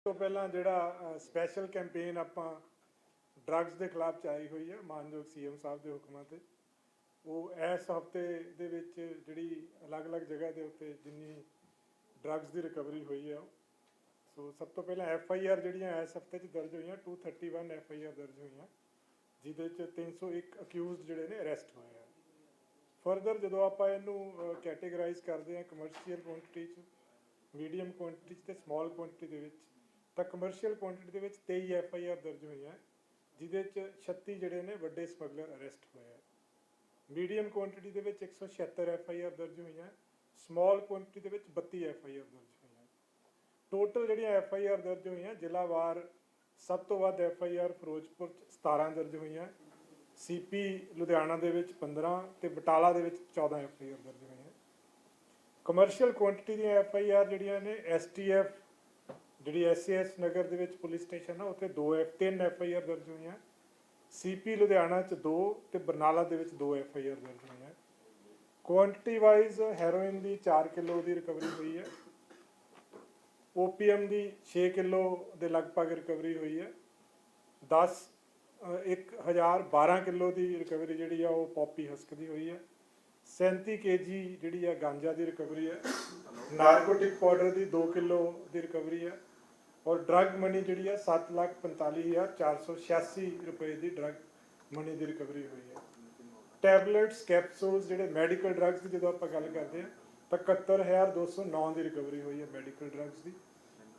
ਤੋਂ ਪਹਿਲਾਂ ਜਿਹੜਾ ਸਪੈਸ਼ਲ ਕੈਂਪੇਨ ਆਪਾਂ ਡਰੱਗਸ ਦੇ ਖਿਲਾਫ ਚਲਾਈ ਹੋਈ ਹੈ ਮਾਨਯੋਗ ਸੀਐਮ ਸਾਹਿਬ ਦੇ ਹੁਕਮਾਂ ਤੇ, ਉਹ ਇਸ ਹਫਤੇ ਦੇ ਵਿੱਚ ਜਿਹੜੀ ਅਲੱਗ-ਅਲੱਗ ਜਗ੍ਹਾ ਦੇ ਉੱਤੇ ਜਿੰਨੀ ਡਰੱਗਸ ਦੀ ਰਿਕਵਰੀ ਹੋਈ ਹੈ, ਸੋ ਸਭ ਤੋਂ ਪਹਿਲਾਂ FIR ਜਿਹੜੀਆਂ ਇਸ ਹਫਤੇ 'ਚ ਦਰਜ ਹੋਈਆਂ 231 FIR ਦਰਜ ਹੋਈਆਂ, ਜਿਹਦੇ 'ਚ 301 ਅਕਿਊਜ਼ਡ ਜਿਹੜੇ ਨੇ ਅਰੈਸਟ ਹੋਏ ਆ। ਫਰਦਰ ਜਦੋਂ ਆਪਾਂ ਇਹਨੂੰ ਕੈਟੇਗਰਾਈਜ਼ ਕਰਦੇ ਹਾਂ ਕਮਰਸ਼ੀਅਲ ਕੁਆਂਟਿਟੀ 'ਚ, ਮੀਡੀਅਮ ਕੁਆਂਟਿਟੀ 'ਚ ਅਤੇ ਸਮਾਲ ਕੁਆਂਟਿਟੀ ਦੇ ਵਿੱਚ, ਤਾਂ ਕਮਰਸ਼ੀਅਲ ਕੁਆਂਟਿਟੀ ਦੇ ਵਿੱਚ 23 FIR ਦਰਜ ਹੋਈਆਂ, ਜਿਹਦੇ 'ਚ 36 ਜਿਹੜੇ ਨੇ ਵੱਡੇ ਸਮਗਲਰ ਅਰੈਸਟ ਹੋਏ ਆ। ਮੀਡੀਅਮ ਕੁਆਂਟਿਟੀ ਦੇ ਵਿੱਚ 176 FIR ਦਰਜ ਹੋਈਆਂ, ਸਮਾਲ ਕੁਆਂਟਿਟੀ ਦੇ ਵਿੱਚ 32 FIR ਦਰਜ ਹੋਈਆਂ। ਟੋਟਲ ਜਿਹੜੀਆਂ FIR ਦਰਜ ਹੋਈਆਂ ਜ਼ਿਲ੍ਹਾਵਾਰ ਸਭ ਤੋਂ ਵੱਧ FIR ਫਿਰੋਜ਼ਪੁਰ 'ਚ 17 ਦਰਜ ਹੋਈਆਂ, CP ਲੁਧਿਆਣਾ ਦੇ ਵਿੱਚ 15 ਅਤੇ ਬਟਾਲਾ ਦੇ ਵਿੱਚ 14 FIR ਦਰਜ ਹੋਈਆਂ। ਕਮਰਸ਼ੀਅਲ ਕੁਆਂਟਿਟੀ ਦੀਆਂ FIR ਜਿਹੜੀਆਂ ਨੇ STF ਜਿਹੜੀ SAS ਨਗਰ ਦੇ ਵਿੱਚ ਪੁਲਿਸ ਸਟੇਸ਼ਨ ਆ ਉੱਥੇ 3 FIR ਦਰਜ ਹੋਈਆਂ, CP ਲੁਧਿਆਣਾ 'ਚ 2 ਅਤੇ ਬਰਨਾਲਾ ਦੇ ਵਿੱਚ 2 FIR ਦਰਜ ਹੋਈਆਂ। ਕੁਆਂਟਿਟੀ ਵਾਈਜ਼ ਹੈਰੋਇਨ ਦੀ 4 ਕਿਲੋ ਦੀ ਰਿਕਵਰੀ ਹੋਈ ਹੈ, OPM ਦੀ 6 ਕਿਲੋ ਦੇ ਲਗਭਗ ਰਿਕਵਰੀ ਹੋਈ ਹੈ, 1012 ਕਿਲੋ ਦੀ ਰਿਕਵਰੀ ਜਿਹੜੀ ਆ ਉਹ ਪੌਪੀ ਹਸਕ ਦੀ ਹੋਈ ਹੈ, 37 kg ਜਿਹੜੀ ਆ ਗਾਂਜਾ ਦੀ ਰਿਕਵਰੀ ਹੈ, ਨਾਰਕੋਟਿਕ ਪਾਊਡਰ ਦੀ 2 ਕਿਲੋ ਦੀ ਰਿਕਵਰੀ ਹੈ, ਔਰ ਡਰੱਗ ਮਨੀ ਜਿਹੜੀ ਆ 7,45,486 ਰੁਪਏ ਦੀ ਡਰੱਗ ਮਨੀ ਦੀ ਰਿਕਵਰੀ ਹੋਈ ਹੈ। ਟੈਬਲੇਟਸ ਕੈਪਸੂਲਸ ਜਿਹੜੇ ਮੈਡੀਕਲ ਡਰੱਗਸ ਦੀ ਜਦੋਂ ਆਪਾਂ ਗੱਲ ਕਰਦੇ ਹਾਂ ਤਾਂ 71,209 ਦੀ ਰਿਕਵਰੀ ਹੋਈ ਹੈ ਮੈਡੀਕਲ ਡਰੱਗਸ ਦੀ।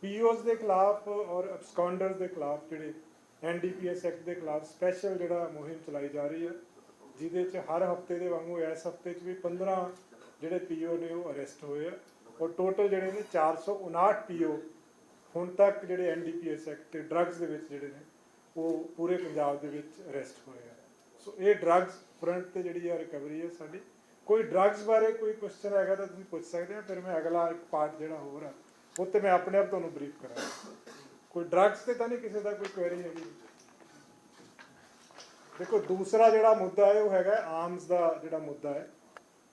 POs ਦੇ ਖਿਲਾਫ ਔਰ ਅਬਸਕੌਂਡਰਸ ਦੇ ਖਿਲਾਫ ਜਿਹੜੇ NDPS ਐਕਟ ਦੇ ਖਿਲਾਫ ਸਪੈਸ਼ਲ ਜਿਹੜਾ ਮੁਹਿੰਮ ਚਲਾਈ ਜਾ ਰਹੀ ਹੈ, ਜਿਹਦੇ 'ਚ ਹਰ ਹਫਤੇ ਦੇ ਵਾਂਗੂ ਇਸ ਹਫਤੇ 'ਚ ਵੀ 15 ਜਿਹੜੇ PO ਨੇ ਉਹ ਅਰੈਸਟ ਹੋਏ ਆ, ਔਰ ਟੋਟਲ ਜਿਹੜੇ ਨੇ 459 PO ਹੁਣ ਤੱਕ ਜਿਹੜੇ NDPS ਐਕਟ ਤੇ ਡਰੱਗਸ ਦੇ ਵਿੱਚ ਜਿਹੜੇ ਨੇ ਉਹ ਪੂਰੇ ਪੰਜਾਬ ਦੇ ਵਿੱਚ ਅਰੈਸਟ ਹੋਏ ਆ। ਸੋ ਇਹ ਡਰੱਗਸ ਫਰੰਟ ਤੇ ਜਿਹੜੀ ਆ ਰਿਕਵਰੀ ਹੈ ਸਾਡੀ। ਕੋਈ ਡਰੱਗਸ ਬਾਰੇ ਕੋਈ ਕੁਐਸਚਨ ਹੈਗਾ ਤਾਂ ਤੁਸੀਂ ਪੁੱਛ ਸਕਦੇ ਆ, ਫਿਰ ਮੈਂ ਅਗਲਾ ਇੱਕ ਪਾਰਟ ਜਿਹੜਾ ਹੋਰ ਆ ਉਹ ਤੇ ਮੈਂ ਆਪਣੇ ਆਪ ਤੁਹਾਨੂੰ ਬਰੀਫ ਕਰਾਂਗਾ। ਕੋਈ ਡਰੱਗਸ ਤੇ ਤਾਂ ਨਹੀਂ ਕਿਸੇ ਦਾ ਕੋਈ ਕੁਐਰੀ ਹੈਗੀ? ਦੇਖੋ, ਦੂਸਰਾ ਜਿਹੜਾ ਮੁੱਦਾ ਹੈ ਉਹ ਹੈਗਾ ਆਰਮਸ ਦਾ ਜਿਹੜਾ ਮੁੱਦਾ ਹੈ,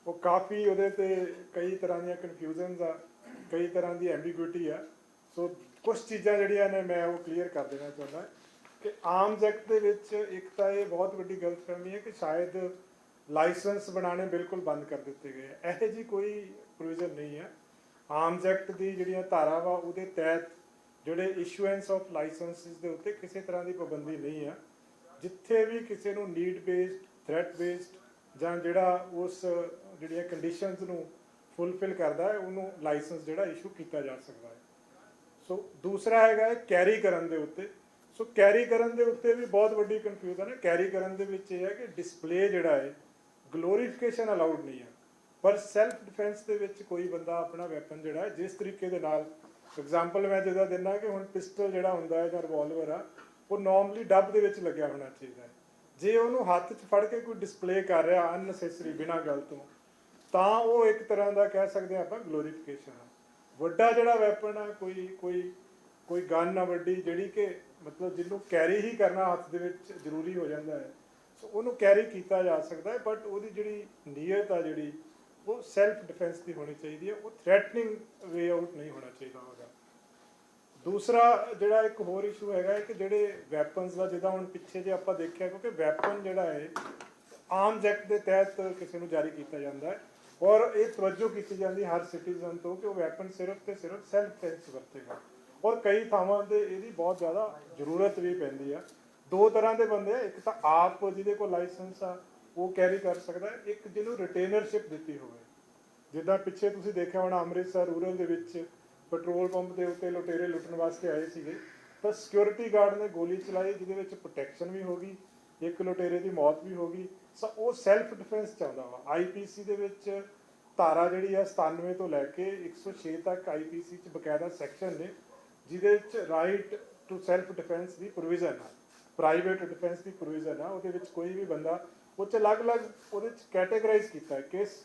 ਉਹ ਕਾਫੀ ਉਹਦੇ ਤੇ ਕਈ ਤਰ੍ਹਾਂ ਦੀਆਂ ਕਨਫਿਊਜ਼ਨਸ ਆ, ਕਈ ਤਰ੍ਹਾਂ ਦੀ ਐਂਬੀਗੁਇਟੀ ਆ। ਸੋ ਕੁਛ ਚੀਜ਼ਾਂ ਜਿਹੜੀਆਂ ਨੇ ਮੈਂ ਉਹ ਕਲੀਅਰ ਕਰ ਦੇਣਾ ਚਾਹੁੰਦਾ ਕਿ ਆਰਮਸ ਐਕਟ ਦੇ ਵਿੱਚ ਇੱਕ ਤਾਂ ਇਹ ਬਹੁਤ ਵੱਡੀ ਗਲਤਫਹਿਮੀ ਹੈ ਕਿ ਸ਼ਾਇਦ ਲਾਇਸੈਂਸ ਬਣਾਉਣੇ ਬਿਲਕੁਲ ਬੰਦ ਕਰ ਦਿੱਤੇ ਗਏ, ਇਹੋ ਜਿਹੀ ਕੋਈ ਪ੍ਰੋਵੀਜ਼ਨ ਨਹੀਂ ਹੈ। ਆਰਮਸ ਐਕਟ ਦੀ ਜਿਹੜੀਆਂ ਧਾਰਾਵਾਂ ਉਹਦੇ ਤਹਿਤ ਜਿਹੜੇ ਇਸ਼ੂਐਂਸ ਆਫ ਲਾਇਸੈਂਸਿਸ ਦੇ ਉੱਤੇ ਕਿਸੇ ਤਰ੍ਹਾਂ ਦੀ ਪਾਬੰਦੀ ਨਹੀਂ ਹੈ। ਜਿੱਥੇ ਵੀ ਕਿਸੇ ਨੂੰ ਨੀਡ ਬੇਸਡ, ਥ੍ਰੈਟ ਬੇਸਡ ਜਾਂ ਜਿਹੜਾ ਉਸ ਜਿਹੜੀਆਂ ਕੰਡੀਸ਼ਨਸ ਨੂੰ ਫੁੱਲਫਿਲ ਕਰਦਾ ਹੈ ਉਹਨੂੰ ਲਾਇਸੈਂਸ ਜਿਹੜਾ ਇਸ਼ੂ ਕੀਤਾ ਜਾ ਸਕਦਾ ਹੈ। ਸੋ ਦੂਸਰਾ ਹੈਗਾ ਕੈਰੀ ਕਰਨ ਦੇ ਉੱਤੇ। ਸੋ ਕੈਰੀ ਕਰਨ ਦੇ ਉੱਤੇ ਵੀ ਬਹੁਤ ਵੱਡੀ ਕਨਫਿਊਜ਼ਨ ਹੈ। ਕੈਰੀ ਕਰਨ ਦੇ ਵਿੱਚ ਇਹ ਹੈ ਕਿ ਡਿਸਪਲੇ ਜਿਹੜਾ ਹੈ, ਗਲੋਰੀਫਿਕੇਸ਼ਨ ਅਲਾਉਡ ਨਹੀਂ ਹੈ, ਪਰ ਸੈਲਫ ਡਿਫੈਂਸ ਦੇ ਵਿੱਚ ਕੋਈ ਬੰਦਾ ਆਪਣਾ ਵੈਪਨ ਜਿਹੜਾ ਹੈ ਜਿਸ ਤਰੀਕੇ ਦੇ ਨਾਲ, ਐਗਜ਼ਾਮਪਲ ਮੈਂ ਜਿਹਦਾ ਦਿੰਦਾ ਕਿ ਹੁਣ ਪਿਸਟਲ ਜਿਹੜਾ ਹੁੰਦਾ ਹੈ ਜਾਂ ਰਿਵਾਲਵਰ ਆ ਉਹ ਨੋਰਮਲੀ ਡੱਬ ਦੇ ਵਿੱਚ ਲੱਗਿਆ ਹੋਣਾ ਚਾਹੀਦਾ ਹੈ। ਜੇ ਉਹਨੂੰ ਹੱਥ 'ਚ ਫੜ ਕੇ ਕੋਈ ਡਿਸਪਲੇ ਕਰ ਰਿਹਾ ਅਨਨੈਸੈਸਰੀ ਬਿਨਾਂ ਗੱਲ ਤੋਂ, ਤਾਂ ਉਹ ਇੱਕ ਤਰ੍ਹਾਂ ਦਾ ਕਹਿ ਸਕਦੇ ਹਾਂ ਆਪਾਂ ਗਲੋਰੀਫਿਕੇਸ਼ਨ ਆ। ਵੱਡਾ ਜਿਹੜਾ ਵੈਪਨ ਆ, ਕੋਈ ਗਨ ਆ ਵੱਡੀ ਜਿਹੜੀ ਕਿ ਮਤਲਬ ਜਿਹਨੂੰ ਕੈਰੀ ਹੀ ਕਰਨਾ ਹੱਥ ਦੇ ਵਿੱਚ ਜ਼ਰੂਰੀ ਹੋ ਜਾਂਦਾ ਹੈ, ਸੋ ਉਹਨੂੰ ਕੈਰੀ ਕੀਤਾ ਜਾ ਸਕਦਾ ਹੈ, ਬਟ ਉਹਦੀ ਜਿਹੜੀ ਨੀਅਤ ਆ ਜਿਹੜੀ ਉਹ ਸੈਲਫ ਡਿਫੈਂਸ ਦੀ ਹੋਣੀ ਚਾਹੀਦੀ ਹੈ, ਉਹ ਥ੍ਰੈਟਨਿੰਗ ਵੇ ਆਊਟ ਨਹੀਂ ਹੋਣਾ ਚਾਹੀਦਾ ਉਹਦਾ। ਦੂਸਰਾ ਜਿਹੜਾ ਇੱਕ ਹੋਰ ਇਸ਼ੂ ਹੈਗਾ ਕਿ ਜਿਹੜੇ ਵੈਪਨਸ ਦਾ, ਜਿੱਦਾਂ ਹੁਣ ਪਿੱਛੇ ਜੇ ਆਪਾਂ ਦੇਖਿਆ, ਕਿਉਂਕਿ ਵੈਪਨ ਜਿਹੜਾ ਹੈ ਆਰਮਸ ਐਕਟ ਦੇ ਤਹਿਤ ਕਿਸੇ ਨੂੰ ਜਾਰੀ ਕੀਤਾ ਜਾਂਦਾ ਹੈ, ਔਰ ਇਹ ਤਵੱਜੋ ਕੀਤੀ ਜਾਂਦੀ ਹਰ ਸਿਟੀਜ਼ਨ ਤੋਂ ਕਿ ਉਹ ਵੈਪਨ ਸਿਰਫ ਤੇ ਸਿਰਫ ਸੈਲਫ ਡਿਫੈਂਸ ਵਰਤੇਗਾ, ਔਰ ਕਈ ਥਾਵਾਂ 'ਤੇ ਇਹਦੀ ਬਹੁਤ ਜ਼ਿਆਦਾ ਜ਼ਰੂਰਤ ਵੀ ਪੈਂਦੀ ਆ। ਦੋ ਤਰ੍ਹਾਂ ਦੇ ਬੰਦੇ ਆ, ਇੱਕ ਤਾਂ ਆਪ ਜਿਹਦੇ ਕੋਲ ਲਾਇਸੈਂਸ ਆ ਉਹ ਕੈਰੀ ਕਰ ਸਕਦਾ, ਇੱਕ ਜਿਹਨੂੰ ਰਿਟੇਨਰਸ਼ਿਪ ਦਿੱਤੀ ਹੋਵੇ। ਜਿੱਦਾਂ ਪਿੱਛੇ ਤੁਸੀਂ ਦੇਖਿਆ ਹੋਣਾ ਅੰਮ੍ਰਿਤਸਰ ਰੂਰਲ ਦੇ ਵਿੱਚ ਪੈਟਰੋਲ ਪੰਪ ਦੇ ਉੱਤੇ ਲੁਟੇਰੇ ਲੁੱਟਣ ਵਾਸਤੇ ਆਏ ਸੀਗੇ, ਤਾਂ ਸਿਕਿਉਰਿਟੀ ਗਾਰਡ ਨੇ ਗੋਲੀ ਚਲਾਈ, ਜਿਹਦੇ ਵਿੱਚ ਪ੍ਰੋਟੈਕਸ਼ਨ ਵੀ ਹੋ ਗਈ, ਇੱਕ ਲੁਟੇਰੇ ਦੀ ਮੌਤ ਵੀ ਹੋ ਗਈ। ਸੋ ਉਹ ਸੈਲਫ ਡਿਫੈਂਸ ਚਾਹੁੰਦਾ ਵਾ। IPC ਦੇ ਵਿੱਚ ਧਾਰਾ ਜਿਹੜੀ ਆ 97 ਤੋਂ ਲੈ ਕੇ 106 ਤੱਕ IPC 'ਚ ਬਕਾਇਦਾ ਸੈਕਸ਼ਨ ਨੇ ਜਿਹਦੇ ਵਿੱਚ right to self defence the provision ਆ, ਪ੍ਰਾਈਵੇਟ ਡਿਫੈਂਸ ਦੀ ਪ੍ਰੋਵੀਜ਼ਨ ਆ। ਉਹਦੇ ਵਿੱਚ ਕੋਈ ਵੀ ਬੰਦਾ ਉਹ 'ਚ ਅਲੱਗ-ਅਲੱਗ ਉਹਦੇ 'ਚ ਕੈਟੇਗਰਾਈਜ਼ ਕੀਤਾ ਹੈ ਕਿਸ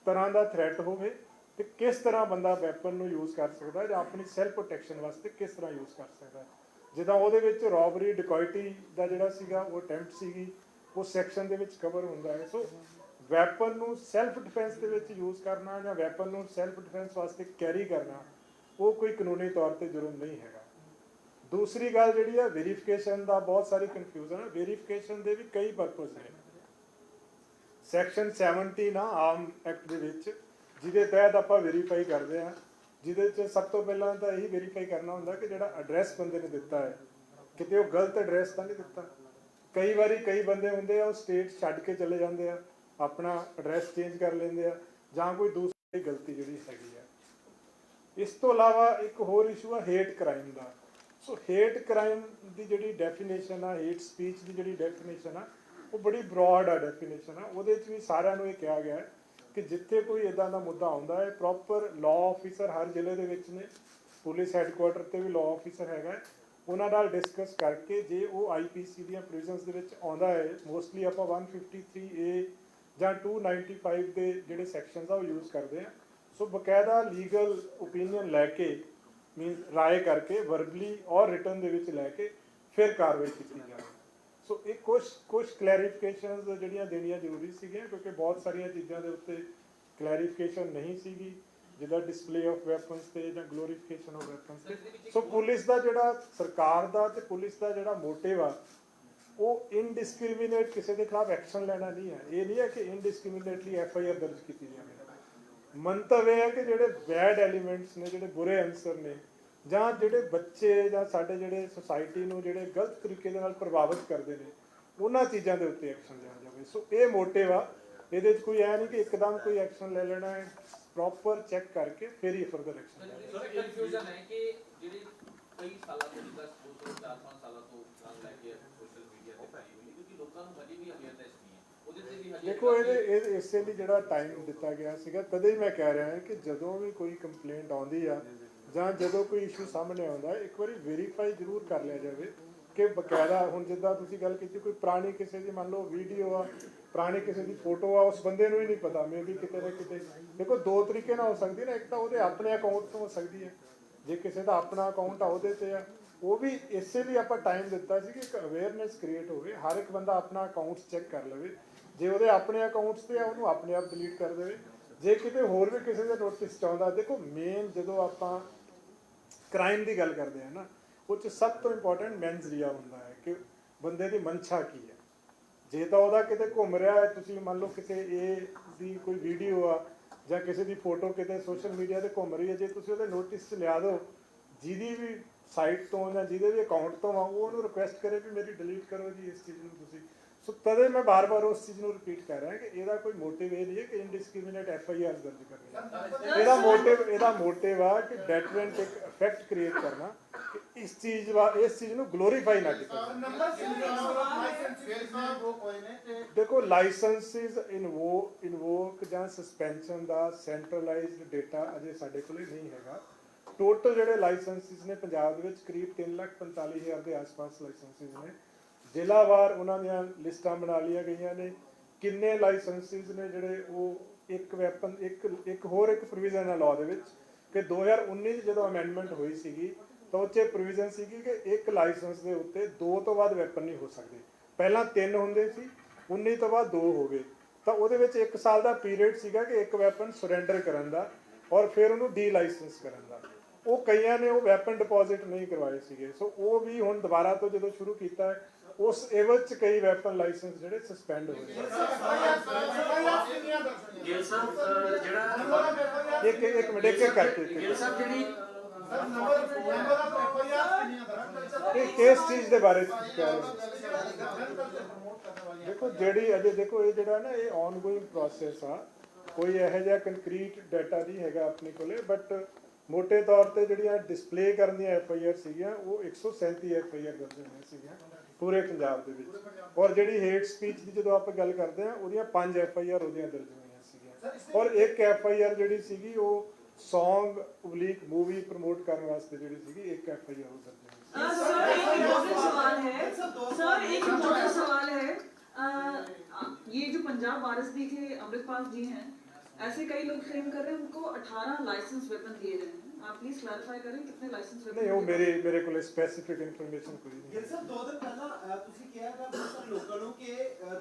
ਤਰ੍ਹਾਂ ਦਾ ਥ੍ਰੈਟ ਹੋਵੇ ਅਤੇ ਕਿਸ ਤਰ੍ਹਾਂ ਬੰਦਾ ਵੈਪਨ ਨੂੰ ਯੂਜ਼ ਕਰ ਸਕਦਾ ਜਾਂ ਆਪਣੀ ਸੈਲਫ ਪ੍ਰੋਟੈਕਸ਼ਨ ਵਾਸਤੇ ਕਿਸ ਤਰ੍ਹਾਂ ਯੂਜ਼ ਕਰ ਸਕਦਾ। ਜਿੱਦਾਂ ਉਹਦੇ ਵਿੱਚ ਰੋਬਰੀ ਡਿਕੋਇਟੀ ਦਾ ਜਿਹੜਾ ਸੀਗਾ ਉਹ ਅਟੈਂਪਟ ਸੀਗੀ, ਉਹ ਸੈਕਸ਼ਨ ਦੇ ਵਿੱਚ ਕਵਰ ਹੁੰਦਾ ਹੈ। ਸੋ ਵੈਪਨ ਨੂੰ ਸੈਲਫ ਡਿਫੈਂਸ ਦੇ ਵਿੱਚ ਯੂਜ਼ ਕਰਨਾ ਜਾਂ ਵੈਪਨ ਨੂੰ ਸੈਲਫ ਡਿਫੈਂਸ ਵਾਸਤੇ ਕੈਰੀ ਕਰਨਾ ਉਹ ਕੋਈ ਕਾਨੂੰਨੀ ਤੌਰ 'ਤੇ ਜੁਰਮ ਨਹੀਂ ਹੈਗਾ। ਦੂਸਰੀ ਗੱਲ ਜਿਹੜੀ ਆ ਵੈਰੀਫਿਕੇਸ਼ਨ ਦਾ ਬਹੁਤ ਸਾਰੀ ਕਨਫਿਊਜ਼ਨ ਹੈ। ਵੈਰੀਫਿਕੇਸ਼ਨ ਦੇ ਵੀ ਕਈ ਪਰਪਸ ਨੇ। ਸੈਕਸ਼ਨ 70 ਨਾ ਆਮ ਐਕਟ ਦੇ ਵਿੱਚ, ਜਿਹਦੇ ਤਹਿਤ ਆਪਾਂ ਵੈਰੀਫਾਈ ਕਰਦੇ ਹਾਂ, ਜਿਹਦੇ 'ਚ ਸਭ ਤੋਂ ਪਹਿਲਾਂ ਤਾਂ ਇਹੀ ਵੈਰੀਫਾਈ ਕਰਨਾ ਹੁੰਦਾ ਕਿ ਜਿਹੜਾ ਐਡਰੈਸ ਬੰਦੇ ਨੇ ਦਿੱਤਾ ਹੈ ਕਿਤੇ ਉਹ ਗਲਤ ਐਡਰੈਸ ਤਾਂ ਨਹੀਂ ਦਿੱਤਾ। ਕਈ ਵਾਰੀ ਕਈ ਬੰਦੇ ਹੁੰਦੇ ਆ ਉਹ ਸਟੇਟ ਛੱਡ ਕੇ ਚਲੇ ਜਾਂਦੇ ਆ, ਆਪਣਾ ਐਡਰੈਸ ਚੇਂਜ ਕਰ ਲੈਂਦੇ ਆ, ਜਾਂ ਕੋਈ ਦੂਸਰੀ ਗਲਤੀ ਜਿਹੜੀ ਹੈਗੀ ਆ। ਇਸ ਤੋਂ ਇਲਾਵਾ ਇੱਕ ਹੋਰ ਇਸ਼ੂ ਆ ਹੇਟ ਕ੍ਰਾਈਮ ਦਾ। ਸੋ ਹੇਟ ਕ੍ਰਾਈਮ ਦੀ ਜਿਹੜੀ ਡੈਫੀਨੇਸ਼ਨ ਆ, ਹੇਟ ਸਪੀਚ ਦੀ ਜਿਹੜੀ ਡੈਫੀਨੇਸ਼ਨ ਆ, ਉਹ ਬੜੀ ਬਰੋਡ ਆ ਡੈਫੀਨੇਸ਼ਨ ਆ। ਉਹਦੇ 'ਚ ਵੀ ਸਾਰਿਆਂ ਨੂੰ ਇਹ ਕਿਹਾ ਗਿਆ ਹੈ ਕਿ ਜਿੱਥੇ ਕੋਈ ਇੱਦਾਂ ਦਾ ਮੁੱਦਾ ਆਉਂਦਾ ਹੈ, ਪ੍ਰੋਪਰ ਲਾਅ ਆਫਿਸਰ ਹਰ ਜ਼ਿਲ੍ਹੇ ਦੇ ਵਿੱਚ ਨੇ, ਪੁਲਿਸ ਹੈੱਡਕੁਆਟਰ 'ਤੇ ਵੀ ਲਾਅ ਆਫਿਸਰ ਹੈਗਾ, ਉਹਨਾਂ ਨਾਲ ਡਿਸਕਸ ਕਰਕੇ ਜੇ ਉਹ ਆਈਪੀਸੀ ਦੀਆਂ ਪ੍ਰੋਵੀਜ਼ਨਸ ਦੇ ਵਿੱਚ ਆਉਂਦਾ ਹੈ, ਮੋਸਟਲੀ ਆਪਾਂ 153A ਜਾਂ 295 ਦੇ ਜਿਹੜੇ ਸੈਕਸ਼ਨਸ ਆ ਉਹ ਯੂਜ਼ ਕਰਦੇ ਆ। ਸੋ ਬਕਾਇਦਾ ਲੀਗਲ ਓਪੀਨੀਅਨ ਲੈ ਕੇ, ਮੀਨਸ ਰਾਏ ਕਰਕੇ, ਵਰਬਲੀ ਔਰ ਰਿਟਨ ਦੇ ਵਿੱਚ ਲੈ ਕੇ ਫਿਰ ਕਾਰਵਾਈ ਕੀਤੀ ਜਾਵੇ। ਸੋ ਇਹ ਕੁਛ ਕਲੈਰੀਫਿਕੇਸ਼ਨਸ ਜਿਹੜੀਆਂ ਦੇਣੀਆਂ ਜ਼ਰੂਰੀ ਸੀਗੀਆਂ, ਕਿਉਂਕਿ ਬਹੁਤ ਸਾਰੀਆਂ ਚੀਜ਼ਾਂ ਦੇ ਉੱਤੇ ਕਲੈਰੀਫਿਕੇਸ਼ਨ ਨਹੀਂ ਸੀਗੀ, ਜਿੱਦਾਂ ਡਿਸਪਲੇ ਆਫ ਵੈਪਨਸ ਤੇ ਜਾਂ ਗਲੋਰੀਫਿਕੇਸ਼ਨ ਆਫ ਵੈਪਨਸ ਤੇ। ਸੋ ਪੁਲਿਸ ਦਾ ਜਿਹੜਾ, ਸਰਕਾਰ ਦਾ ਤੇ ਪੁਲਿਸ ਦਾ ਜਿਹੜਾ ਮੋਟਿਵ ਆ, ਉਹ ਇਨਡਿਸਕ੍ਰਿਮੀਨੇਟ ਕਿਸੇ ਦੇ ਖਿਲਾਫ ਐਕਸ਼ਨ ਲੈਣਾ ਨਹੀਂ ਹੈ। ਇਹ ਨਹੀਂ ਹੈ ਕਿ ਇਨਡਿਸਕ੍ਰਿਮੀਨੇਟਲੀ FIR ਦਰਜ ਕੀਤੀ ਜਾਵੇ। ਮੰਤਵ ਇਹ ਹੈ ਕਿ ਜਿਹੜੇ ਬੈਡ ਐਲੀਮੈਂਟਸ ਨੇ, ਜਿਹੜੇ ਬੁਰੇ ਅਨਸਰ ਨੇ, ਜਾਂ ਜਿਹੜੇ ਬੱਚੇ ਜਾਂ ਸਾਡੇ ਜਿਹੜੇ ਸੁਸਾਇਟੀ ਨੂੰ ਜਿਹੜੇ ਗਲਤ ਤਰੀਕੇ ਦੇ ਨਾਲ ਪ੍ਰਭਾਵਿਤ ਕਰਦੇ ਨੇ, ਉਹਨਾਂ ਚੀਜ਼ਾਂ ਦੇ ਉੱਤੇ ਐਕਸ਼ਨ ਲਿਆ ਜਾਵੇ। ਸੋ ਇਹ ਮੋਟਿਵ ਆ। ਇਹਦੇ 'ਚ ਕੋਈ ਐ ਨਹੀਂ ਕਿ ਇੱਕਦਮ ਕੋਈ ਐਕਸ਼ਨ ਲੈ ਲੈਣਾ ਹੈ, ਪ੍ਰੋਪਰ ਚੈੱਕ ਕਰਕੇ ਫਿਰ ਹੀ ਫਰਦਰ ਐਕਸ਼ਨ ਲੈਣਾ। ਸਰ ਕਨਫਿਊਜ਼ਨ ਹੈ ਕਿ ਜਿਹੜੇ ਕਈ ਸਾਲਾਂ ਤੋਂ, ਜਿੱਦਾਂ 4-5 ਸਾਲਾਂ ਤੋਂ ਨਾਲ ਲੈ ਕੇ ਸੋਸ਼ਲ ਮੀਡੀਆ ਤੇ ਪਾਈ ਹੋਈ, ਕਿਉਂਕਿ ਲੋਕਾਂ ਨੂੰ ਹਜੇ ਵੀ ਅਵੇਅਰਨੈਸ ਨਹੀਂ ਹੈ ਉਹਦੇ ਤੇ ਵੀ। ਹਜੇ ਦੇਖੋ ਇਹਦੇ ਇਸੇ ਲਈ ਜਿਹੜਾ ਟਾਈਮ ਦਿੱਤਾ ਗਿਆ ਸੀਗਾ, ਤਦੇ ਹੀ ਮੈਂ ਕਹਿ ਰਿਹਾ ਹਾਂ ਕਿ ਜਦੋਂ ਵੀ ਕੋਈ ਕੰਪਲੇਂਟ ਆਉਂਦੀ ਆ ਜਾਂ ਜਦੋਂ ਕੋਈ ਇਸ਼ੂ ਸਾਹਮਣੇ ਆਉਂਦਾ, ਇੱਕ ਵਾਰੀ ਵੈਰੀਫਾਈ ਜ਼ਰੂਰ ਕਰ ਲਿਆ ਜਾਵੇ ਕਿ ਬਕਾਇਦਾ, ਹੁਣ ਜਿੱਦਾਂ ਤੁਸੀਂ ਗੱਲ ਕੀਤੀ, ਕੋਈ ਪੁਰਾਣੀ ਕਿਸੇ ਦੀ ਮੰਨ ਲਓ ਵੀਡੀਓ ਆ, ਪੁਰਾਣੀ ਕਿਸੇ ਦੀ ਫੋਟੋ ਆ, ਉਸ ਬੰਦੇ ਨੂੰ ਹੀ ਨਹੀਂ ਪਤਾ, ਮੇ ਵੀ ਕਿਤੇ ਨਾ ਕਿਤੇ। ਦੇਖੋ ਦੋ ਤਰੀਕੇ ਨਾਲ ਹੋ ਸਕਦੀ ਨਾ, ਇੱਕ ਤਾਂ ਉਹਦੇ ਆਪਣੇ ਅਕਾਊਂਟ ਤੋਂ ਹੋ ਸਕਦੀ ਹੈ, ਜੇ ਕਿਸੇ ਦਾ ਆਪਣਾ ਅਕਾਊਂਟ ਆ ਉਹਦੇ ਤੇ ਆ, ਉਹ ਵੀ ਇਸੇ ਲਈ ਆਪਾਂ ਟਾਈਮ ਦਿੱਤਾ ਸੀ ਕਿ ਇੱਕ ਅਵੇਅਰਨੈਸ ਕ੍ਰੀਏਟ ਹੋਵੇ, ਹਰ ਇੱਕ ਬੰਦਾ ਆਪਣਾ ਅਕਾਊਂਟਸ ਚੈੱਕ ਕਰ ਲਵੇ, ਜੇ ਉਹਦੇ ਆਪਣੇ ਅਕਾਊਂਟਸ ਤੇ ਆ ਉਹਨੂੰ ਆਪਣੇ ਆਪ ਡਿਲੀਟ ਕਰ ਦੇਵੇ। ਜੇ ਕਿਤੇ ਹੋਰ ਵੀ ਕਿਸੇ ਦੇ ਨੋਟਿਸ 'ਚ ਆਉਂਦਾ, ਦੇਖੋ ਮੇਨ ਜਦੋਂ ਆਪਾਂ ਕ੍ਰਾਈਮ ਦੀ ਗੱਲ ਕਰਦੇ ਹਾਂ ਨਾ, ਉਹ 'ਚ ਸਭ ਤੋਂ ਇੰਪੋਰਟੈਂਟ ਮੈਨਜ਼ਰੀਆ ਹੁੰਦਾ ਹੈ ਕਿ ਬੰਦੇ ਦੀ ਮਨਸ਼ਾ ਕੀ ਹੈ। ਜੇ ਤਾਂ ਉਹਦਾ ਕਿਤੇ ਘੁੰਮ ਰਿਹਾ ਹੈ, ਤੁਸੀਂ ਮੰਨ ਲਓ ਕਿਤੇ ਇਹ ਦੀ ਕੋਈ ਵੀਡੀਓ ਆ ਜਾਂ ਕਿਸੇ ਦੀ ਫੋਟੋ ਕਿਤੇ ਸੋਸ਼ਲ ਮੀਡੀਆ ਤੇ ਘੁੰਮ ਰਹੀ ਹੈ, ਜੇ ਤੁਸੀਂ ਉਹਦੇ ਨੋਟਿਸ 'ਚ ਲਿਆ ਦਿਓ, ਜਿਹਦੀ ਵੀ ਸਾਈਟ ਤੋਂ ਜਾਂ ਜਿਹਦੇ ਵੀ ਅਕਾਊਂਟ ਤੋਂ ਆ, ਉਹ ਉਹਨੂੰ ਰਿਕੁਐਸਟ ਕਰੇ ਵੀ ਮੇਰੀ ਡਿਲੀਟ ਕਰੋ ਜੀ ਇਸ ਚੀਜ਼ ਨੂੰ ਤੁਸੀਂ। ਸੋ ਤਦੇ ਮੈਂ ਬਾਰ-ਬਾਰ ਉਸ ਚੀਜ਼ ਨੂੰ ਰਿਪੀਟ ਕਰ ਰਿਹਾ ਕਿ ਇਹਦਾ ਕੋਈ ਮੋਟਿਵ ਇਹ ਨਹੀਂ ਹੈ ਕਿ ਇਨਡਿਸਕ੍ਰਿਮੀਨੇਟ FIR ਦਰਜ ਕਰਨੀ। ਇਹਦਾ ਮੋਟਿਵ ਆ ਕਿ ਡੈਟਰੈਂਟ ਇੱਕ ਇਫੈਕਟ ਕ੍ਰੀਏਟ ਕਰਨਾ, ਕਿ ਇਸ ਚੀਜ਼ ਨੂੰ ਗਲੋਰੀਫਾਈ ਨਾ ਕੀਤਾ ਜਾਵੇ। ਦੇਖੋ ਲਾਇਸੈਂਸਿਸ ਇਨਵੋਕ ਜਾਂ ਸਸਪੈਂਸ਼ਨ ਦਾ ਸੈਂਟਰਲਾਈਜ਼ਡ ਡੇਟਾ ਅਜੇ ਸਾਡੇ ਕੋਲ ਨਹੀਂ ਹੈਗਾ। ਟੋਟਲ ਜਿਹੜੇ ਲਾਇਸੈਂਸਿਸ ਨੇ ਪੰਜਾਬ ਦੇ ਵਿੱਚ ਕਰੀਬ 3,45,000 ਦੇ ਆਸ-ਪਾਸ ਲਾਇਸੈਂਸਿਸ ਨੇ। ਜ਼ਿਲ੍ਹਾਵਾਰ ਉਹਨਾਂ ਦੀਆਂ ਲਿਸਟਾਂ ਬਣਾ ਲਈਆਂ ਗਈਆਂ ਨੇ। ਕਿੰਨੇ ਲਾਇਸੈਂਸਿਸ ਨੇ ਜਿਹੜੇ ਉਹ ਇੱਕ ਵੈਪਨ, ਇੱਕ ਹੋਰ ਇੱਕ ਪ੍ਰੋਵੀਜ਼ਨ ਹੈ ਲਾਅ ਦੇ ਵਿੱਚ ਕਿ 2019 'ਚ ਜਦੋਂ ਅਮੈਂਡਮੈਂਟ ਹੋਈ ਸੀਗੀ ਤਾਂ ਉਹ 'ਚ ਪ੍ਰੋਵੀਜ਼ਨ ਸੀਗੀ ਕਿ ਇੱਕ ਲਾਇਸੈਂਸ ਦੇ ਉੱਤੇ 2 ਤੋਂ ਵੱਧ ਵੈਪਨ ਨਹੀਂ ਹੋ ਸਕਦੇ। ਪਹਿਲਾਂ 3 ਹੁੰਦੇ ਸੀ, 19 ਤੋਂ ਬਾਅਦ 2 ਹੋ ਗਏ। ਤਾਂ ਉਹਦੇ ਵਿੱਚ 1 ਸਾਲ ਦਾ ਪੀਰੀਅਡ ਸੀਗਾ ਕਿ ਇੱਕ ਵੈਪਨ ਸਰੈਂਡਰ ਕਰਨ ਦਾ ਔਰ ਫਿਰ ਉਹਨੂੰ ਡੀ ਲਾਇਸੈਂਸ ਕਰਨ ਦਾ। ਉਹ ਕਈਆਂ ਨੇ ਉਹ ਵੈਪਨ ਡਿਪੋਜ਼ਿਟ ਨਹੀਂ ਕਰਵਾਏ ਸੀਗੇ। ਸੋ ਉਹ ਵੀ ਹੁਣ ਦੁਬਾਰਾ ਤੋਂ ਜਦੋਂ ਸ਼ੁਰੂ ਕੀਤਾ, ਉਸ ਏਵਜ 'ਚ ਕਈ ਵੈਪਨ ਲਾਇਸੈਂਸ ਜਿਹੜੇ ਸਸਪੈਂਡ ਹੋ ਗਏ। ਇੱਕ ਮਿੰਟ ਇੱਕ ਕਰਕੇ ਕਿਸ ਚੀਜ਼ ਦੇ ਬਾਰੇ ਦੇਖੋ, ਜਿਹੜੀ ਅਜੇ ਦੇਖੋ ਇਹ ਜਿਹੜਾ ਨਾ ਇਹ ਔਨਗੋਇੰਗ ਪ੍ਰੋਸੈਸ ਆ, ਕੋਈ ਇਹੋ ਜਿਹਾ ਕੰਕਰੀਟ ਡਾਟਾ ਨਹੀਂ ਹੈਗਾ ਆਪਣੇ ਕੋਲੇ, ਬਟ ਮੋਟੇ ਤੌਰ ਤੇ ਜਿਹੜੀਆਂ ਡਿਸਪਲੇ ਕਰਨ ਦੀਆਂ FIR ਸੀਗੀਆਂ ਉਹ 137 FIR ਦਰਜ ਹੋਈਆਂ ਸੀਗੀਆਂ ਪੂਰੇ ਪੰਜਾਬ ਦੇ ਵਿੱਚ। ਔਰ ਜਿਹੜੀ ਹੇਟ ਸਪੀਚ ਦੀ ਜਦੋਂ ਆਪਾਂ ਗੱਲ ਕਰਦੇ ਹਾਂ, ਉਹਦੀਆਂ 5 FIR ਉਹਦੀਆਂ ਦਰਜ ਹੋਈਆਂ ਸੀਗੀਆਂ। ਔਰ ਇੱਕ FIR ਜਿਹੜੀ ਸੀਗੀ ਉਹ ਸੌਂਗ ਮੂਵੀ ਪ੍ਰਮੋਟ ਕਰਨ ਵਾਸਤੇ ਜਿਹੜੀ ਸੀਗੀ, ਇੱਕ FIR ਉਹ ਦਰਜ ਹੋਈ। सर एक इम्पोर्टेंट सवाल है। ये जो पंजाब RSD के अमृतपाल जी हैं, ऐसे कई लोग क्लेम कर रहे हैं उनको 18 लाइसेंस वेपन दिए गए हैं। आप प्लीज क्लैरिफाई करें कितने लाइसेंस वेपन? नहीं, वो मेरे को स्पेसिफिक इन्फॉर्मेशन कोई नहीं। ਗਿਲ ਸਾਹਿਬ 2 ਦਿਨ ਪਹਿਲਾਂ ਤੁਸੀਂ ਕਿਹਾ ਕਿ ਬਹੁਤ ਸਾਰੇ ਲੋਕਾਂ ਨੂੰ ਕਿ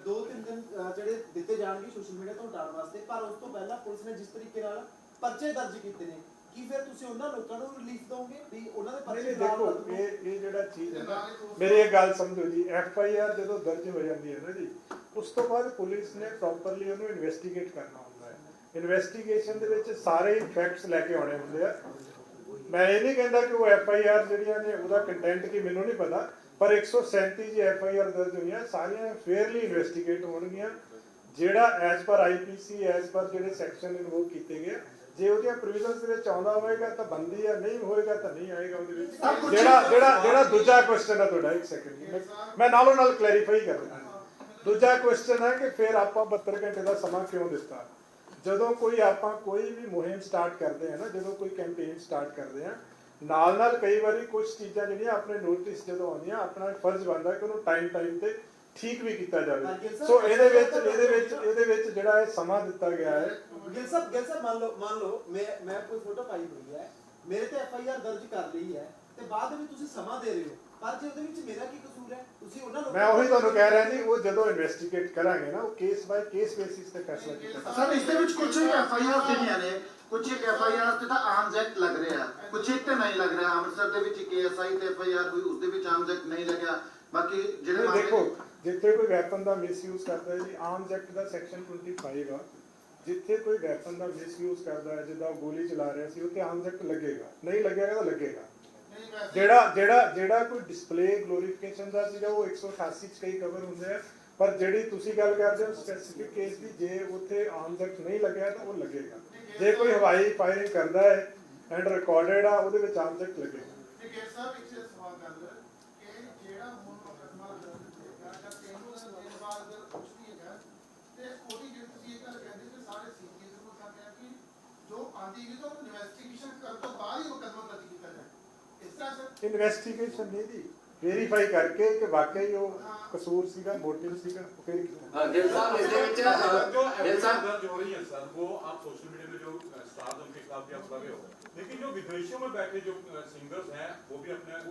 2-3 ਦਿਨ ਜਿਹੜੇ ਦਿੱਤੇ ਜਾਣਗੇ ਸੋਸ਼ਲ ਮੀਡੀਆ ਤੋਂ ਹਟਾਉਣ ਵਾਸਤੇ, ਪਰ ਉਸ ਤੋਂ ਪਹਿਲਾਂ ਪੁਲਿਸ ਨੇ ਜਿਸ ਤਰੀਕੇ ਨਾਲ ਪਰਚੇ ਦਰਜ ਕੀਤੇ ਨੇ, ਕੀ ਫਿਰ ਤੁਸੀਂ ਉਹਨਾਂ ਲੋਕਾਂ ਨੂੰ ਰਿਲੀਫ ਦੋਗੇ ਵੀ ਉਹਨਾਂ ਦੇ ਨਹੀਂ ਪਰਚੇ ਨਹੀਂ, ਨਾਲ ਦੇਖੋ ਬਦਲੋ? ਇਹ ਜਿਹੜਾ ਚੀਜ਼ ਹੈ ਨਾ, ਮੇਰੀ ਇਹ ਗੱਲ ਸਮਝੋ ਜੀ, FIR ਜਦੋਂ ਦਰਜ ਹੋ ਜਾਂਦੀ ਹੈ ਨਾ ਜੀ, ਉਸ ਤੋਂ ਬਾਅਦ ਪੁਲਿਸ ਨੇ ਪ੍ਰੋਪਰਲੀ ਉਹਨੂੰ ਇਨਵੈਸਟੀਗੇਟ ਕਰਨਾ ਹੁੰਦਾ ਹੈ। ਇਨਵੈਸਟੀਗੇਸ਼ਨ ਦੇ ਵਿੱਚ ਸਾਰੇ ਫੈਕਟਸ ਲੈ ਕੇ ਆਉਣੇ ਹੁੰਦੇ ਆ। ਮੈਂ ਇਹ ਨਹੀਂ ਕਹਿੰਦਾ ਕਿ ਉਹ FIR ਜਿਹੜੀਆਂ ਨੇ ਉਹਦਾ ਕੰਟੈਂਟ ਕੀ ਮੈਨੂੰ ਨਹੀਂ ਪਤਾ, ਪਰ 137 ਜੀ FIR ਦਰਜ ਹੋਈਆਂ, ਸਾਰੀਆਂ ਫੇਅਰਲੀ ਇਨਵੈਸਟੀਗੇਟ ਹੋਣਗੀਆਂ। ਜਿਹੜਾ as per IPC as per ਜਿਹੜੇ ਸੈਕਸ਼ਨ ਇਨਵੋਕ ਕੀਤੇ ਗਏ, ਜੇ ਉਹਦੀਆਂ ਪ੍ਰੋਵੀਜ਼ਨਸ ਦੇ ਵਿੱਚ ਆਉਂਦਾ ਹੋਏਗਾ ਤਾਂ ਬੰਦੀ ਆ, ਨਹੀਂ ਹੋਏਗਾ ਤਾਂ ਨਹੀਂ ਆਏਗਾ ਉਹਦੇ ਵਿੱਚ। ਜਿਹੜਾ ਦੂਜਾ ਕੁਐਸਚਨ ਹੈ ਤੁਹਾਡਾ, ਇੱਕ ਸੈਕਿੰਡ ਮੈਂ ਨਾਲੋਂ ਨਾਲ ਕਲੈਰੀਫਾਈ ਕਰ ਦਿੰਦਾ। ਦੂਜਾ ਕੁਐਸਚਨ ਹੈ ਕਿ ਫਿਰ ਆਪਾਂ 72 ਘੰਟੇ ਦਾ ਸਮਾਂ ਕਿਉਂ ਦਿੱਤਾ? ਜਦੋਂ ਕੋਈ ਵੀ ਮੁਹਿੰਮ ਸਟਾਰਟ ਕਰਦੇ ਆ ਨਾ, ਜਦੋਂ ਕੋਈ ਕੈਂਪੇਨ ਸਟਾਰਟ ਕਰਦੇ ਆ, ਨਾਲ ਕਈ ਵਾਰੀ ਕੁਝ ਚੀਜ਼ਾਂ ਜਿਹੜੀਆਂ ਆਪਣੇ ਨੋਟਿਸ ਜਦੋਂ ਆਉਂਦੀਆਂ, ਆਪਣਾ ਫਰਜ਼ ਬਣਦਾ ਕਿ ਉਹਨੂੰ ਟਾਈਮ ਤੇ ਠੀਕ ਵੀ ਕੀਤਾ ਜਾਵੇ। ਸੋ ਇਹਦੇ ਵਿੱਚ ਜਿਹੜਾ ਇਹ ਸਮਾਂ ਦਿੱਤਾ ਗਿਆ ਹੈ। ਗਿਲ ਸਾਹਿਬ ਮੰਨ ਲਓ ਮੈਂ ਕੋਈ ਫੋਟੋ ਪਾਈ ਹੋਈ ਹੈ, ਮੇਰੇ ਤੇ FIR ਦਰਜ ਕਰ ਲਈ ਹੈ, ਤੇ ਬਾਅਦ ਦੇ ਵਿੱਚ ਤੁਸੀਂ ਸਮਾਂ ਦੇ ਰਹੇ ਹੋ, ਪਰ ਜੇ ਉਹਦੇ ਵਿੱਚ ਮੇਰਾ ਕੀ ਕਸੂਰ ਹੈ? ਤੁਸੀਂ ਉਹਨਾਂ ਲੋਕਾਂ ਮੈਂ ਉਹੀ ਤੁਹਾਨੂੰ ਕਹਿ ਰਿਹਾ ਜੀ, ਉਹ ਜਦੋਂ ਇਨਵੈਸਟੀਗੇਟ ਕਰਾਂਗੇ ਨਾ, ਉਹ ਕੇਸ ਬਾਈ ਕੇਸ ਬੇਸਿਸ ਤੇ ਫੈਸਲਾ ਕੀਤਾ ਜਾਏਗਾ। ਸਰ ਇਸ ਦੇ ਵਿੱਚ ਕੁਝ FIR ਜਿਹੜੀਆਂ ਨੇ, ਕੁਝ FIR ਤੇ ਤਾਂ ਆਰਮਸ ਐਕਟ ਲੱਗ ਰਿਹਾ, ਕੁਝ ਤੇ ਨਹੀਂ ਲੱਗ ਰਿਹਾ। ਅੰਮ੍ਰਿਤਸਰ ਦੇ ਵਿੱਚ KSI ਤੇ FIR ਹੋਈ, ਉਸ ਦੇ ਵਿੱਚ ਆਰਮਸ ਐਕਟ ਨਹੀਂ ਲੱਗਿਆ। ਬਾਕੀ ਜਿਹੜੇ ਦੇਖੋ, ਜਿੱਥੇ ਕੋਈ ਵੈਪਨ ਦਾ ਮਿਸਯੂਜ਼ ਕਰਦਾ ਹੈ ਜੀ, ਆਰਮਸ ਐਕਟ ਦਾ ਸੈਕਸ਼ਨ 25 ਆ, ਜਿੱਥੇ ਕੋਈ ਵੈਪਨ ਦਾ ਮਿਸਯੂਜ਼ ਕਰਦਾ ਹੈ, ਜਿੱਦਾਂ ਉਹ ਗੋਲੀ ਚਲਾ ਰਿਹਾ ਸੀ, ਉੱਥੇ ਆਰਮਸ ਐਕਟ ਲੱਗੇਗਾ। ਨਹੀਂ ਲੱਗੇਗਾ ਤਾਂ ਲੱਗੇਗਾ। ਜਿਹੜਾ ਕੋਈ ਡਿਸਪਲੇ ਗਲੋਰੀਫਿਕੇਸ਼ਨ ਦਾ ਸੀਗਾ, ਉਹ 188 ਚ ਕਈ ਕਵਰ ਹੁੰਦੇ ਆ, ਪਰ ਜਿਹੜੀ ਤੁਸੀਂ ਗੱਲ ਕਰਦੇ ਹੋ ਸਪੈਸੀਫਿਕ ਕੇਸ ਦੀ, ਜੇ ਉੱਥੇ ਆਰਮਸ ਐਕਟ ਨਹੀਂ ਲੱਗਿਆ ਤਾਂ ਉਹ ਲੱਗੇਗਾ। ਜੇ ਕੋਈ ਹਵਾਈ ਫਾਇਰਿੰਗ ਕਰਦਾ ਹੈ ਐਂਡ ਰਿਕਾਰਡਡ ਆ, ਉਹਦੇ ਵਿੱਚ ਆਰਮਸ ਐਕਟ ਲੱਗੇਗਾ। ਇਨਵੈਸਟੀਗੇਸ਼ਨ ਨਹੀਂ ਜੀ, ਵੈਰੀਫਾਈ ਕਰਕੇ ਕਿ ਵਾਕਈ ਉਹ ਕਸੂਰ ਸੀਗਾ, ਮੋਟਿਵ ਸੀਗਾ, ਉਹ ਫਿਰ ਕੀਤਾ। गिल साहब इसके विच गिल साहब दर्ज हो रही है सर, वो आप सोशल मीडिया में जो स्टार्स उनके खिलाफ भी आप लगे हो, लेकिन जो विदेशों में बैठे जो सिंगर्स हैं वो भी अपने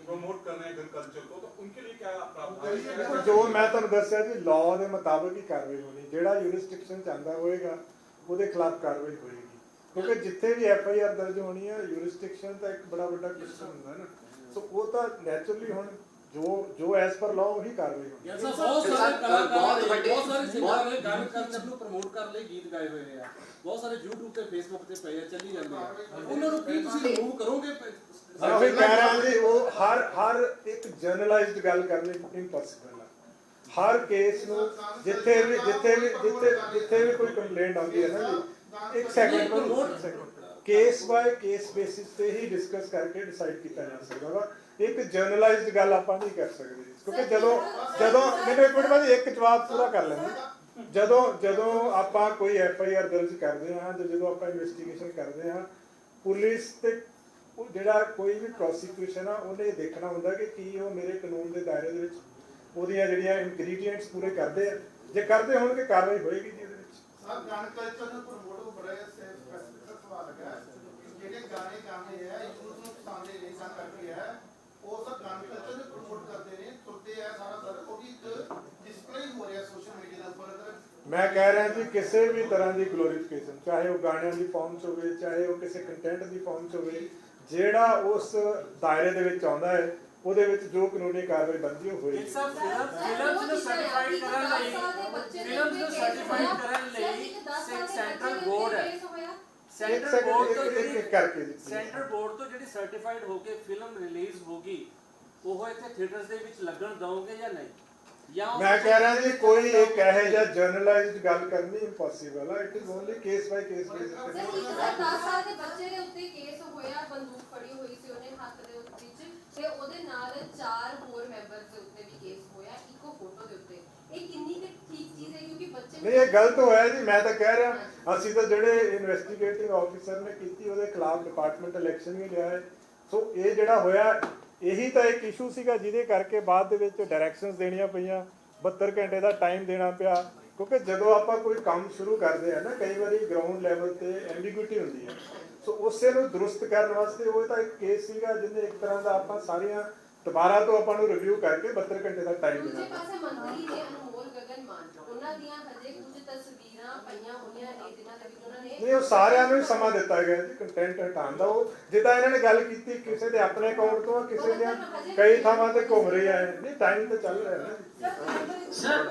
प्रमोट कर रहे हैं गन कल्चर को, तो उनके लिए क्या प्रावधान है? ਜੋ ਮੈਂ ਤੁਹਾਨੂੰ ਦੱਸਿਆ ਜੀ, ਲਾਅ ਦੇ ਮੁਤਾਬਕ ਹੀ ਕਾਰਵਾਈ ਹੋਣੀ। ਜਿਹੜਾ ਯੂਰਿਸਡਿਕਸ਼ਨ ਚਾਹੁੰਦਾ ਹੋਏਗਾ ਉਹਦੇ ਖਿਲਾਫ ਕਾਰਵਾਈ ਹੋਏਗੀ, ਕਿਉਂਕਿ ਜਿੱਥੇ ਵੀ FIR ਦਰਜ ਹੋਣੀ ਹੈ, ਯੂਰਿਸਡਿਕਸ਼ਨ ਤਾਂ ਇੱਕ ਬੜਾ ਵੱਡਾ ਕੁਐਸਚਨ ਹੁੰਦਾ ਨਾ। ਸੋ ਉਹ ਤਾਂ ਨੈਚੁਰਲੀ ਹੁਣ ਜੋ ਐਸ ਪਰ ਲਾਅ ਉਹੀ ਕਾਰਵਾਈ ਹੋਣੀ। ਬਹੁਤ ਸਾਰੇ ਸਿੰਗਰਾਂ ਨੇ ਗਨ ਕਲਚਰ ਨੂੰ ਪ੍ਰਮੋਟ ਕਰਨ ਲਈ ਗੀਤ ਗਾਏ ਹੋਏ ਆ, ਬਹੁਤ ਸਾਰੇ YouTube ਤੇ Facebook ਤੇ ਪਏ ਆ, ਚੱਲੀ ਜਾਂਦੇ ਆ। ਉਹਨਾਂ ਨੂੰ ਕੀ ਤੁਸੀਂ ਰਿਮੂਵ ਕਰੋਗੇ? ਮੈਂ ਉਹੀ ਕਹਿ ਰਿਹਾ ਜੀ, ਉਹ ਹਰ ਇੱਕ ਜਰਨਲਾਈਜ਼ਡ ਗੱਲ ਕਰਨੀ ਇੰਪੋਸੀਬਲ ਹੈ। ਹਰ ਕੇਸ ਨੂੰ ਜਿੱਥੇ ਵੀ ਕੋਈ ਕੰਪਲੇਂਟ ਆਉਂਦੀ ਹੈ ਨਾ ਜੀ, ਇੱਕ second, case by case basis ਤੇ ਹੀ ਡਿਸਕਸ ਕਰਕੇ ਡਿਸਾਈਡ ਕੀਤਾ ਜਾ ਸਕਦਾ ਵਾ। ਇੱਕ ਜਰਨਲਾਈਜ਼ਡ ਗੱਲ ਆਪਾਂ ਨਹੀਂ ਕਰ ਸਕਦੇ, ਕਿਉਂਕਿ ਜਦੋਂ ਮੈਨੂੰ ਇੱਕ ਮਿੰਟ ਬਾਅਦ ਇੱਕ ਜਵਾਬ ਪੂਰਾ ਕਰ ਲੈਂਦੇ। ਜਦੋਂ ਆਪਾਂ ਕੋਈ FIR ਦਰਜ ਕਰਦੇ ਹਾਂ, ਜਦੋਂ ਆਪਾਂ ਇਨਵੈਸਟੀਗੇਸ਼ਨ ਕਰਦੇ ਹਾਂ, ਪੁਲਿਸ ਤੇ ਜਿਹੜਾ ਕੋਈ ਵੀ ਪ੍ਰੋਸੀਕਿਊਸ਼ਨ ਆ, ਉਹਨੇ ਦੇਖਣਾ ਹੁੰਦਾ ਕਿ ਕੀ ਉਹ ਮੇਰੇ ਕਾਨੂੰਨ ਦੇ ਦਾਇਰੇ ਦੇ ਵਿੱਚ ਉਹਦੀਆਂ ਜਿਹੜੀਆਂ ਇਨਗਰੀਡੀਐਂਟਸ ਪੂਰੇ ਕਰਦੇ ਆ। ਜੇ ਕਰਦੇ ਹੋਣਗੇ ਕਾਰਵਾਈ ਹੋਏਗੀ ਜੀ ਇਹਦੇ ਵਿੱਚ। ਸਰ ਗਨ ਕਲਚਰ ਨੂੰ ਪ੍ਰਮੋਟ ਬੜਾ ਸਪੈਸੀਫਿਕ ਸਵਾਲ ਲੱਗਾ, ਜਿਹੜੇ ਗਾਣੇ ਗਾਉਂਦੇ ਆ ਯੂਥ ਨੂੰ ਪਸੰਦ ਨਹੀਂ ਕਰਕੇ ਹੈ, ਉਹ ਸਭ ਗਨ ਕਲਚਰ ਨੂੰ ਪ੍ਰਮੋਟ ਕਰਦੇ ਨੇ, ਤੁਰਦੇ ਆ ਸਾਰਾ ਸਰ, ਉਹ ਵੀ ਇੱਕ ਡਿਸਪਲੇ ਹੋ ਰਿਹਾ ਸੋਸ਼ਲ ਮੀਡੀਆ ਦੇ ਉੱਪਰ। ਮੈਂ ਕਹਿ ਰਿਹਾ ਜੀ, ਕਿਸੇ ਵੀ ਤਰ੍ਹਾਂ ਦੀ ਗਲੋਰੀਫਿਕੇਸ਼ਨ, ਚਾਹੇ ਉਹ ਗਾਣਿਆਂ ਦੀ ਫਾਰਮ 'ਚ ਹੋਵੇ, ਚਾਹੇ ਉਹ ਕਿਸੇ ਕੰਟੈਂਟ ਦੀ ਫਾਰਮ 'ਚ ਹੋਵੇ, ਜਿਹੜਾ ਉਸ ਦਾਇਰੇ ਦੇ ਵਿੱਚ ਆਉਂਦਾ ਹੈ, ਉਹਦੇ ਵਿੱਚ ਜੋ ਕਾਨੂੰਨੀ ਕਾਰਵਾਈ ਬਣਦੀ ਉਹ ਹੋਏਗੀ। ਫਿਲਮਸ ਨੂੰ ਸਰਟੀਫਾਈਡ ਕਰਨ ਲਈ ਸੈਂਟਰਲ ਬੋਰਡ ਹੈ, ਸੈਂਟਰਲ ਬੋਰਡ ਤੋਂ ਜਿਹੜੀ ਸਰਟੀਫਾਈਡ ਹੋ ਕੇ ਫਿਲਮ ਰਿਲੀਜ਼ ਹੋਗੀ, ਉਹ ਇੱਥੇ ਥੀਏਟਰਸ ਦੇ ਵਿੱਚ ਲੱਗਣ ਦਓਗੇ ਜਾਂ ਨਹੀਂ? ਮੈਂ ਕਹਿ ਰਿਹਾ ਜੀ, ਕੋਈ ਇੱਕ ਇਹੋ ਜਿਹਾ ਜਰਨਲਾਈਜ਼ਡ ਗੱਲ ਕਰਨੀ ਇੰਪੋਸੀਬਲ ਹੈ। It is only case by case basis. Sir 10 ਸਾਲ ਦੇ ਬੱਚੇ ਦੇ ਉੱਤੇ ਕੇਸ ਹੋਇਆ, ਬੰਦੂਕ ਫੜੀ ਹੋਈ ਸੀ ਉਹਨੇ ਹੱਥ ਦੇ ਵਿੱਚ, ਤੇ ਉਹਦੇ ਨਾਲ 4 ਹੋਰ ਮੈਂਬਰਸ ਦੇ ਉੱਤੇ ਵੀ ਕੇਸ ਹੋਇਆ ਇੱਕੋ ਫੋਟੋ ਦੇ ਉੱਤੇ। ਇਹ ਕਿੰਨੀ ਕੁ ਠੀਕ ਚੀਜ਼ ਹੈ? ਕਿਉਂਕਿ ਬੱਚੇ ਨਹੀਂ, ਇਹ ਗਲਤ ਹੋਇਆ ਜੀ। ਮੈਂ ਤਾਂ ਕਹਿ ਰਿਹਾ, ਅਸੀਂ ਤਾਂ ਜਿਹੜੇ ਇਨਵੈਸਟੀਗੇਟਿੰਗ ਆਫੀਸਰ ਨੇ ਕੀਤੀ, ਉਹਦੇ ਖਿਲਾਫ ਡਿਪਾਰਟਮੈਂਟ ਇਲੈਕਸ਼ਨ ਵੀ ਲਿਆ ਹੈ। ਸੋ ਇਹ ਜਿਹੜਾ ਹੋਇਆ, ਇਹੀ ਤਾਂ ਇੱਕ ਇਸ਼ੂ ਸੀਗਾ ਜਿਹਦੇ ਕਰਕੇ ਬਾਅਦ ਦੇ ਵਿੱਚ ਡਾਇਰੈਕਸ਼ਨਸ ਦੇਣੀਆਂ ਪਈਆਂ, 72 ਘੰਟੇ ਦਾ ਟਾਈਮ ਦੇਣਾ ਪਿਆ, ਕਿਉਂਕਿ ਜਦੋਂ ਆਪਾਂ ਕੋਈ ਕੰਮ ਸ਼ੁਰੂ ਕਰਦੇ ਆ ਨਾ, ਕਈ ਵਾਰੀ ਗਰਾਊਂਡ ਲੈਵਲ ਤੇ ਐਂਬੀਗੁਇਟੀ ਹੁੰਦੀ ਹੈ। ਸੋ ਉਸੇ ਨੂੰ ਦਰੁਸਤ ਕਰਨ ਵਾਸਤੇ ਉਹ ਤਾਂ ਇੱਕ ਕੇਸ ਸੀਗਾ, ਜਿਹਨੇ ਇੱਕ ਤਰ੍ਹਾਂ ਦਾ ਆਪਾਂ ਸਾਰੀਆਂ ਦੁਬਾਰਾ ਤੋਂ ਆਪਾਂ ਨੂੰ ਰਿਵਿਊ ਕਰਕੇ 72 ਘੰਟੇ ਦਾ ਟਾਈਮ ਦੇਣਾ। ਦੂਜੇ ਪਾਸੇ ਮੰਤਰੀ ਨੇ ਅਨਮੋਲ ਗਗਨ ਮਾਨ, ਉਹਨਾਂ ਦੀਆਂ ਹਜੇ ਕੁਝ ਤਸਵੀਰਾਂ ਪਈਆਂ ਹੋਈਆਂ ਨੇ ਜਿਨ੍ਹਾਂ ਦੇ ਵਿੱਚ ਉਹਨਾਂ ਨੇ ਨਹੀਂ ਉਹ ਸਾਰਿਆਂ ਨੂੰ ਹੀ ਸਮਾਂ ਦਿੱਤਾ ਗਿਆ ਜੀ ਕੰਟੈਂਟ ਹਟਾਉਣ ਦਾ। ਉਹ ਜਿੱਦਾਂ ਇਹਨਾਂ ਨੇ ਗੱਲ ਕੀਤੀ ਕਿਸੇ ਦੇ ਆਪਣੇ ਅਕਾਊਂਟ ਤੋਂ ਕਿਸੇ ਦੀਆਂ ਕਈ ਥਾਵਾਂ ਤੇ ਘੁੰਮ ਰਹੀ ਹੈ, ਨਹੀਂ ਟਾਈਮ ਤੇ ਚੱਲ ਰਿਹਾ ਨਾ। ਸਰ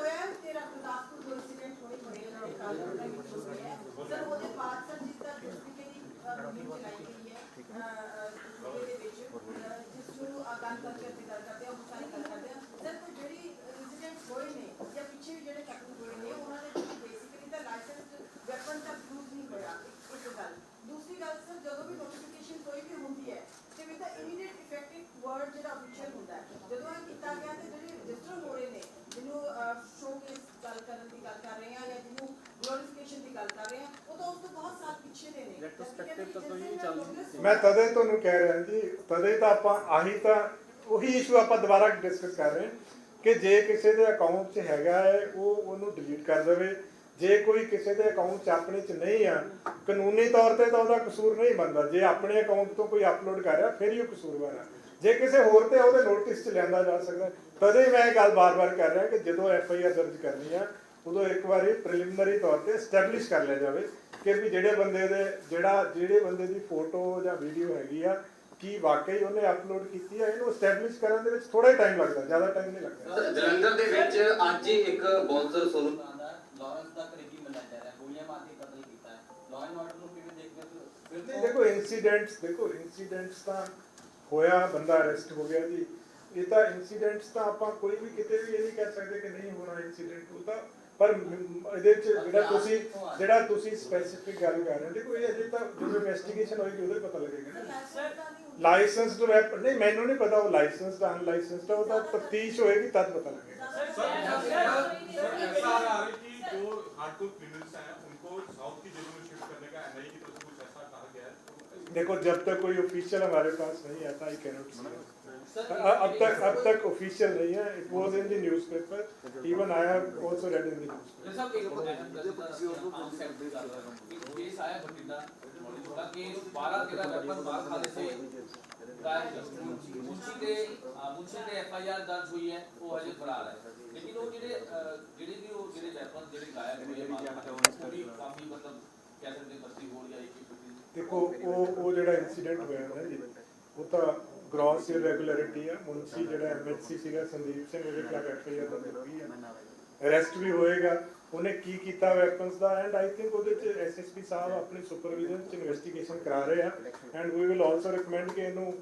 ਤੇਰਾ ਗੁਰਦਾਸਪੁਰ ਤੋਂ incident ਹੋਈ ਬੜੇ ਲੰਬੇ ਕਾਲ ਦਾ ਵਿੱਚ ਹੋ ਗਿਆ ਸਰ, ਉਹਦੇ ਬਾਅਦ ਸਰ ਜਿਸ ਤਰ੍ਹਾਂ ਜਿਸ ਤਰੀਕੇ ਦੀ ਮੁਹਿੰਮ ਚਲਾਈ ਗਈ ਹੈ ਸੂਬੇ ਦੇ ਵਿੱਚ ਜਿਸ ਨੂੰ ਗਨ ਕਲਚਰ ਦੀ ਗੱਲ ਕਰਦੇ ਆ, ਉਹ ਸਾਰੀ ਗੱਲ ਕਰਦੇ ਆ ਸਰ, ਕੋਈ ਜਿਹੜੀ incident ਹੋਏ ਨੇ ਜਾਂ ਪਿੱਛੇ ਵੀ ਜਿਹੜੇ ਕਤਲ ਹੋਏ ਨੇ ਉਹਨਾਂ ਦੇ ਵਿੱਚ ਬੇਸਿਕਲੀ ਤਾਂ ਲਾਇਸੈਂਸ ਵੈਪਨ ਦਾ ਯੂਜ਼ ਨਹੀਂ ਹੋਇਆ, ਇੱਕ ਗੱਲ। ਦੂਸਰੀ ਗੱਲ ਸਰ, ਜਦੋਂ ਵੀ ਨੋਟੀਫਿਕੇਸ਼ਨ ਕੋਈ ਵੀ ਹੁੰਦੀ ਹੈ ਤੇ with the immediate effective word ਜਿਹੜਾ ਅਫੀਸ਼ੀਅਲ ਹੁੰਦਾ ਹੈ, ਜਦੋਂ ਇਹ ਕੀਤਾ ਗਿਆ ਤੇ ਜਿਹੜੇ ਰਜਿਸਟਰ ਹੋ ਰਹੇ ਨੇ ਜਿਹਨੂੰ ਸ਼ੋਕੇਸ ਗੱਲ ਕਰਨ ਦੀ ਗੱਲ ਕਰ ਰਹੇ ਹਾਂ ਜਾਂ ਜਿਹਨੂੰ ਗਲੋਰੀਫਿਕੇਸ਼ਨ ਦੀ ਗੱਲ ਕਰ ਰਹੇ ਹਾਂ, ਉਹ ਤਾਂ ਉਸ ਤੋਂ ਬਹੁਤ ਸਾਲ ਪਿੱਛੇ ਦੇ ਨੇ। ਰੈਟਰੋਸਪੈਕਟਿਵ ਤਾਂ ਕੋਈ ਨਹੀਂ ਚੱਲਦੀ। ਮੈਂ ਤਦੇ ਤੁਹਾਨੂੰ ਕਹਿ ਰਿਹਾ ਜੀ, ਤਦੇ ਤਾਂ ਆਪਾਂ ਆਹੀ ਤਾਂ ਉਹੀ ਇਸ਼ੂ ਆਪਾਂ ਦੁਬਾਰਾ ਡਿਸਕਸ ਕਰ ਰਹੇ ਕਿ ਜੇ ਕਿਸੇ ਦੇ ਅਕਾਊਂਟ 'ਚ ਹੈਗਾ ਹੈ ਉਹ ਉਹਨੂੰ ਡਿਲੀਟ ਕਰ ਦੇਵੇ। ਜੇ ਕੋਈ ਕਿਸੇ ਦੇ ਅਕਾਊਂਟ 'ਚ ਆਪਣੇ 'ਚ ਨਹੀਂ ਆ, ਕਾਨੂੰਨੀ ਤੌਰ ਤੇ ਤਾਂ ਉਹਦਾ ਕਸੂਰ ਨਹੀਂ ਬਣਦਾ। ਜੇ ਆਪਣੇ ਅਕਾਊਂਟ ਤੋਂ ਕੋਈ ਅਪਲੋਡ ਕਰ ਰਿਹਾ ਫਿਰ ਹੀ ਉਹ ਕਸੂਰਵਾਰ ਆ। ਜੇ ਕਿਸੇ ਹੋਰ ਤੇ ਉਹਦੇ ਨੋਟਿਸ 'ਚ ਲਿਆਂਦਾ ਜਾ ਸਕਦਾ। ਤਦੇ ਮੈਂ ਇਹ ਗੱਲ ਬਾਰ-ਬਾਰ ਕਰ ਰਿਹਾ ਕਿ ਜਦੋਂ FIR ਦਰਜ ਕਰਨੀ ਆ ਉਦੋਂ ਇੱਕ ਵਾਰੀ ਪ੍ਰੀਲਿਮਿਨਰੀ ਤੌਰ ਤੇ ਐਸਟੈਬਲਿਸ਼ ਕਰ ਲਿਆ ਜਾਵੇ ਕਿ ਵੀ ਜਿਹੜੇ ਬੰਦੇ ਦੀ ਫੋਟੋ ਜਾਂ ਵੀਡੀਓ ਹੈਗੀ ਆ ਕੀ ਵਾਕਈ ਉਹਨੇ ਅਪਲੋਡ ਕੀਤੀ ਹੈ। ਇਹਨੂੰ ਐਸਟੈਬਲਿਸ਼ ਕਰਨ ਦੇ ਵਿੱਚ ਥੋੜਾ ਹੀ ਟਾਈਮ ਲੱਗਦਾ, ਜ਼ਿਆਦਾ ਟਾਈਮ ਨਹੀਂ ਲੱਗਦਾ। ਜਲੰਧਰ ਦੇ ਵਿੱਚ ਅੱਜ ਹੀ ਇੱਕ ਬੌਂਸਰ ਸੋਨੂੰ ਲਾਰੈਂਸ ਦਾ ਕਰੀਬੀ ਮੰਨਿਆ ਜਾ ਰਿਹਾ, ਗੋਲੀਆਂ ਮਾਰ ਕੇ ਕਤਲ ਕੀਤਾ ਹੈ। ਲਾਅ ਐਂਡ ਆਰਡਰ ਨੂੰ ਕਿਵੇਂ ਦੇਖਦੇ ਹੋ? ਨਹੀਂ ਦੇਖੋ ਇਨਸੀਡੈਂਟਸ ਤਾਂ ਹੋਇਆ, ਬੰਦਾ ਅਰੈਸਟ ਹੋ ਗਿਆ ਜੀ। ਇਹ ਤਾਂ ਇਨਸੀਡੈਂਟਸ ਤਾਂ ਆਪਾਂ ਕੋਈ ਵੀ ਕਿਤੇ ਵੀ ਇਹ ਨਹੀਂ ਕਹਿ ਸਕਦੇ ਕਿ ਨਹੀਂ ਹੋਣਾ ਇੰਸੀਡੈਂਟ ਉਹ ਤਾਂ, ਪਰ ਇਹਦੇ ਵਿੱਚ ਜਿਹੜਾ ਤੁਸੀਂ ਸਪੈਸੀਫਿਕ ਗੱਲ ਕਰ ਰਹੇ ਹੋ, ਦੇਖੋ ਇਹ ਅਜੇ ਤਾਂ ਜਦੋਂ ਇਨਵੈਸਟੀਗੇਸ਼ਨ ਹੋਏਗੀ ਉਦੋਂ ਹੀ ਪਤਾ ਲੱਗੇਗਾ ਨਾ। ਲਾਇਸੈਂਸਡ ਵੈਪਨ ਨਹੀਂ, ਮੈਨੂੰ ਨਹੀਂ ਪਤਾ ਉਹ ਲਾਇਸੈਂਸਡ ਅਨਲਾਇਸੈਂਸਡ ਉਹ ਤਾਂ ਤਫਤੀਸ਼ ਹੋਏਗੀ ਤਦ ਪਤਾ लगेगा। ऐसा आ रहा है कि जो हार्डकोर क्रिमिनल्स हैं उनको साउथ की जेलों में शिफ्ट करने का NIA की तरफ से कुछ ऐसा कहा गया है। देखो जब तक कोई ऑफिशियल हमारे पास नहीं आता आई कैनॉट से। अब तक ऑफिशियल नहीं है। It was in the newspaper, even I have also red in the newspaper. Sir एक केस आया बठिंडा का कि 12-13 वेपन मार खाने से गायब मुंशी ते FIR दर्ज हुई है, वो हजे फरार है। लेकिन वो ਜਿਹੜੇ ਵੈਪਨ ਜਿਹੜੇ ਗਾਇਬ ਹੋਏ ਮਾਰ ਵੀ ਕਾਫੀ ਮਤਲਬ ਕਹਿ ਸਕਦੇ ਬਸਤੀ ਹੋ ਜਾਂ ਇੱਕ ਦੇਖੋ ਉਹ ਜਿਹੜਾ ਇਨਸੀਡੈਂਟ ਹੋਇਆ ਨਾ ਜੀ ਉਹ ਤਾਂ ਗ੍ਰੋਸ ਇਰੈਗੂਲਰਿਟੀ ਆ। ਮੁਨਸੀ ਜਿਹੜਾ MHC ਸੀਗਾ ਸੰਦੀਪ ਸਿੰਘ, ਉਹਦੇ ਖਿਲਾਫ FIR ਦਰਜ ਹੋਈ ਹੈ, ਅਰੈਸਟ ਵੀ ਹੋਏਗਾ। ਉਹਨੇ ਕੀ ਕੀਤਾ weapons the and I think ਉਹਦੇ ਚ SSP ਸਾਹਿਬ ਆਪਣੀ ਸੁਪਰਵਿਜ਼ਨ ਚ ਇਨਵੈਸਟੀਗੇਸ਼ਨ ਕਰਾ ਰਹੇ ਆ and we will also recommend ਕਿ ਇਹਨੂੰ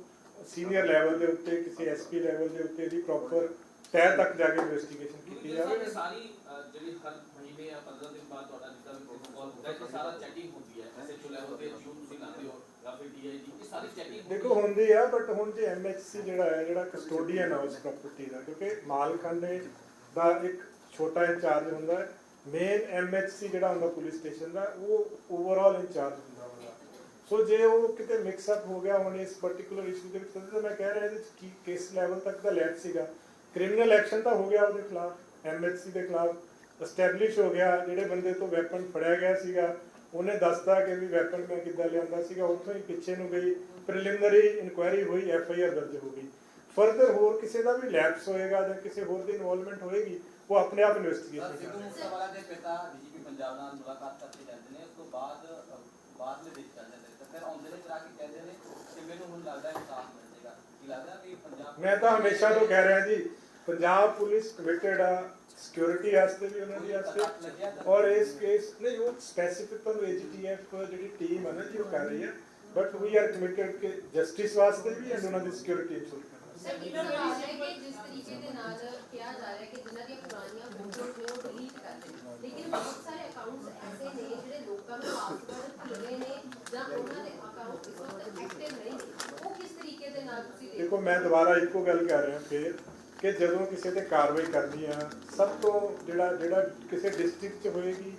ਸੀਨੀਅਰ ਲੈਵਲ ਦੇ ਉੱਤੇ ਕਿਸੇ SP ਲੈਵਲ ਦੇ ਉੱਤੇ ਦੀ ਪ੍ਰੋਪਰ ਤਹਿ ਤੱਕ ਜਾ ਕੇ ਇਨਵੈਸਟੀਗੇਸ਼ਨ ਕੀਤੀ ਜਾਵੇ। ਸਾਰੀ ਜਿਹੜੀ ਹਰ ਮਹੀਨੇ ਜਾਂ 15 ਦਿਨ ਬਾਅਦ ਤੁਹਾਡਾ ਜਿੱਦਾਂ ਵੀ ਪ੍ਰੋਟੋਕਾਲ ਹੁੰਦਾ ਹੈ ਸਾਰਾ ਚੈਕਿੰਗ ਹੁੰਦੀ ਹੈ SHO ਲੈਵਲ ਤੇ ਜੋ ਤੁਸੀਂ ਲਾਉਂਦੇ ਹੋ ਜਾਂ ਫਿਰ DIG ਇਹ ਸਾਰੀ ਚੈਕਿੰਗ ਦੇਖੋ ਹੁੰਦੀ ਆ, ਬਟ ਹੁਣ ਜੇ MHC ਜਿਹੜਾ ਕਸਟੋਡੀਅਨ ਆ ਉਸ ਪ੍ਰਾਪਰਟੀ ਦਾ, ਕਿਉਂਕਿ ਮਾਲਖਾਨੇ ਦਾ ਇੱਕ ਛੋਟਾ ਇੰਚਾਰਜ ਹੁੰਦਾ ਹੈ, ਮੇਨ MHC ਜਿਹੜਾ ਹੁੰਦਾ ਪੁਲਿਸ ਸਟੇਸ਼ਨ ਦਾ ਉਹ ਓਵਰਆਲ ਇੰਚਾਰਜ ਹੁੰਦਾ ਉਹਦਾ। ਸੋ ਜੇ ਉਹ ਕਿਤੇ ਮਿਕਸ ਅਪ ਹੋ ਗਿਆ ਹੁਣ ਇਸ ਪਾਰਟਿਕੂਲਰ ਇਸ਼ੂ ਦੇ ਵਿੱਚ ਤਾਂ ਮੈਂ ਕਹਿ ਰਿਹਾ ਇਹਦੇ ਵਿੱਚ ਕੀ ਕਿਸ ਲੈਵਲ ਤੱਕ ਦਾ ਲੈਟ ਸੀਗਾ। ਕ੍ਰਿਮੀਨਲ ਐਕਸ਼ਨ ਤਾਂ ਹੋ ਗਿਆ ਉਹਦੇ ਖਿਲਾਫ, MHC ਦੇ ਖਿਲਾਫ ਐਸਟੈਬਲਿਸ਼ ਹੋ ਗਿਆ। ਜਿਹੜੇ ਬੰਦੇ ਤੋਂ ਵੈਪਨ ਫੜਿਆ ਗਿਆ ਸੀਗਾ ਉਹਨੇ ਦੱਸਤਾ ਕਿ ਵੀ ਵੈਪਨ ਮੈਂ ਕਿੱਦਾਂ ਲਿਆਂਦਾ ਸੀਗਾ, ਉੱਥੋਂ ਹੀ ਪਿੱਛੇ ਨੂੰ ਗਈ, ਪ੍ਰੀਲਿਮਿਨਰੀ ਇਨਕੁਆਇਰੀ ਹੋਈ, FIR ਦਰਜ ਹੋ ਗਈ। ਫਰਦਰ ਹੋਰ ਕਿਸੇ ਦਾ ਵੀ ਲੈਪਸ ਹੋਏਗਾ ਜਾਂ ਕਿਸੇ ਹੋਰ ਦੀ ਇਨਵੋਲਵਮੈਂਟ ਹੋਏਗੀ ਉਹ ਆਪਣੇ ਆਪ ਇਨਵੈਸਟੀਗੇਸ਼ਨ ਸਿੱਧੂ ਕਰੇ। ਮੂਸੇਵਾਲਾ ਦੇ ਪਿਤਾ DGP ਪੰਜਾਬ ਨਾਲ ਮੁਲਾਕਾਤ ਕਰਕੇ ਜਾਂਦੇ ਨੇ, ਉਸ ਤੋਂ ਬਾਅਦ ਦੇ ਵਿੱਚ ਜਾਂਦੇ ਨੇ ਤੇ ਫਿਰ ਆਉਂਦੇ ਨੇ ਚਲਾ ਕੇ ਕਹਿੰਦੇ ਨੇ ਕਿ ਮੈਨੂੰ ਹੁਣ ਲੱਗਦਾ ਇਨਸਾਫ ਮਿਲ ਜਾਏਗਾ। ਕੀ ਲੱਗਦਾ ਵੀ ਪੰਜਾਬ ਮੈਂ ਤਾਂ ਹਮੇਸ਼ਾ ਤੋਂ ਕਹਿ ਰਿਹਾ ਜੀ ਪੰਜਾਬ ਪੁਲਿਸ ਕਮਿਟਡ ਆ ਸਿਕਿਉਰਿਟੀ ਵਾਸਤੇ ਵੀ ਉਹਨਾਂ ਦੀ ਵਾਸਤੇ ਔਰ ਇਸ ਕੇਸ ਨਹੀਂ ਉਹ ਸਪੈਸੀਫਿਕ ਤੁਹਾਨੂੰ AGTF ਜਿਹੜੀ ਟੀਮ ਹੈ ਨਾ ਜੀ ਉਹ ਕਰ ਰਹੀ ਹੈ, ਬਟ ਵੀ ਆਰ ਕਮਿਟਡ ਕਿ ਜਸਟਿਸ ਵਾਸਤੇ ਵੀ ਐਂਡ ਉਹਨਾਂ ਦੀ ਸਿਕਿਉਰਿਟੀ ਇਨਸ਼ੋਰ ਕਰਨਾ। ਸਰ ਇਹ ਸਵਾਲ ਹੈ ਕਿ ਜਿਸ ਤਰੀਕੇ ਦੇ ਨਾਲ ਕਿਹਾ ਜਾ ਰਿਹਾ ਕਿ ਜਿਨ੍ਹਾਂ ਦੀਆਂ ਪੁਰਾਣੀਆਂ ਫੋਟੋਜ਼ ਨੇ ਉਹ ਡਿਲੀਟ ਕਰ ਦੇਣ, ਲੇਕਿਨ ਬਹੁਤ ਸਾਰੇ ਅਕਾਊਂਟਸ ਐਸੇ ਨੇ ਜਿਹੜੇ ਲੋਕਾਂ ਨੂੰ ਪਾਸਵਰਡ ਭੁੱਲੇ ਨੇ ਜਾਂ ਉਹਨਾਂ ਦੇ ਅਕਾਊਂਟ ਇਸ ਵਕਤ ਐਕਟਿਵ ਨਹੀਂ ਨੇ, ਉਹ ਕਿਸ ਤਰੀਕੇ ਦੇ ਨਾਲ ਤੁਸੀਂ ਦੇਖੋ ਮੈਂ ਦੁਬਾਰਾ ਇੱਕੋ ਗੱਲ ਕਰ ਰਿਹਾ ਫਿਰ ਕਿ ਜਦੋਂ ਕਿਸੇ ਤੇ ਕਾਰਵਾਈ ਕਰਨੀ ਆ ਸਭ ਤੋਂ ਜਿਹੜਾ ਕਿਸੇ ਡਿਸਟ੍ਰਿਕਟ 'ਚ ਹੋਏਗੀ,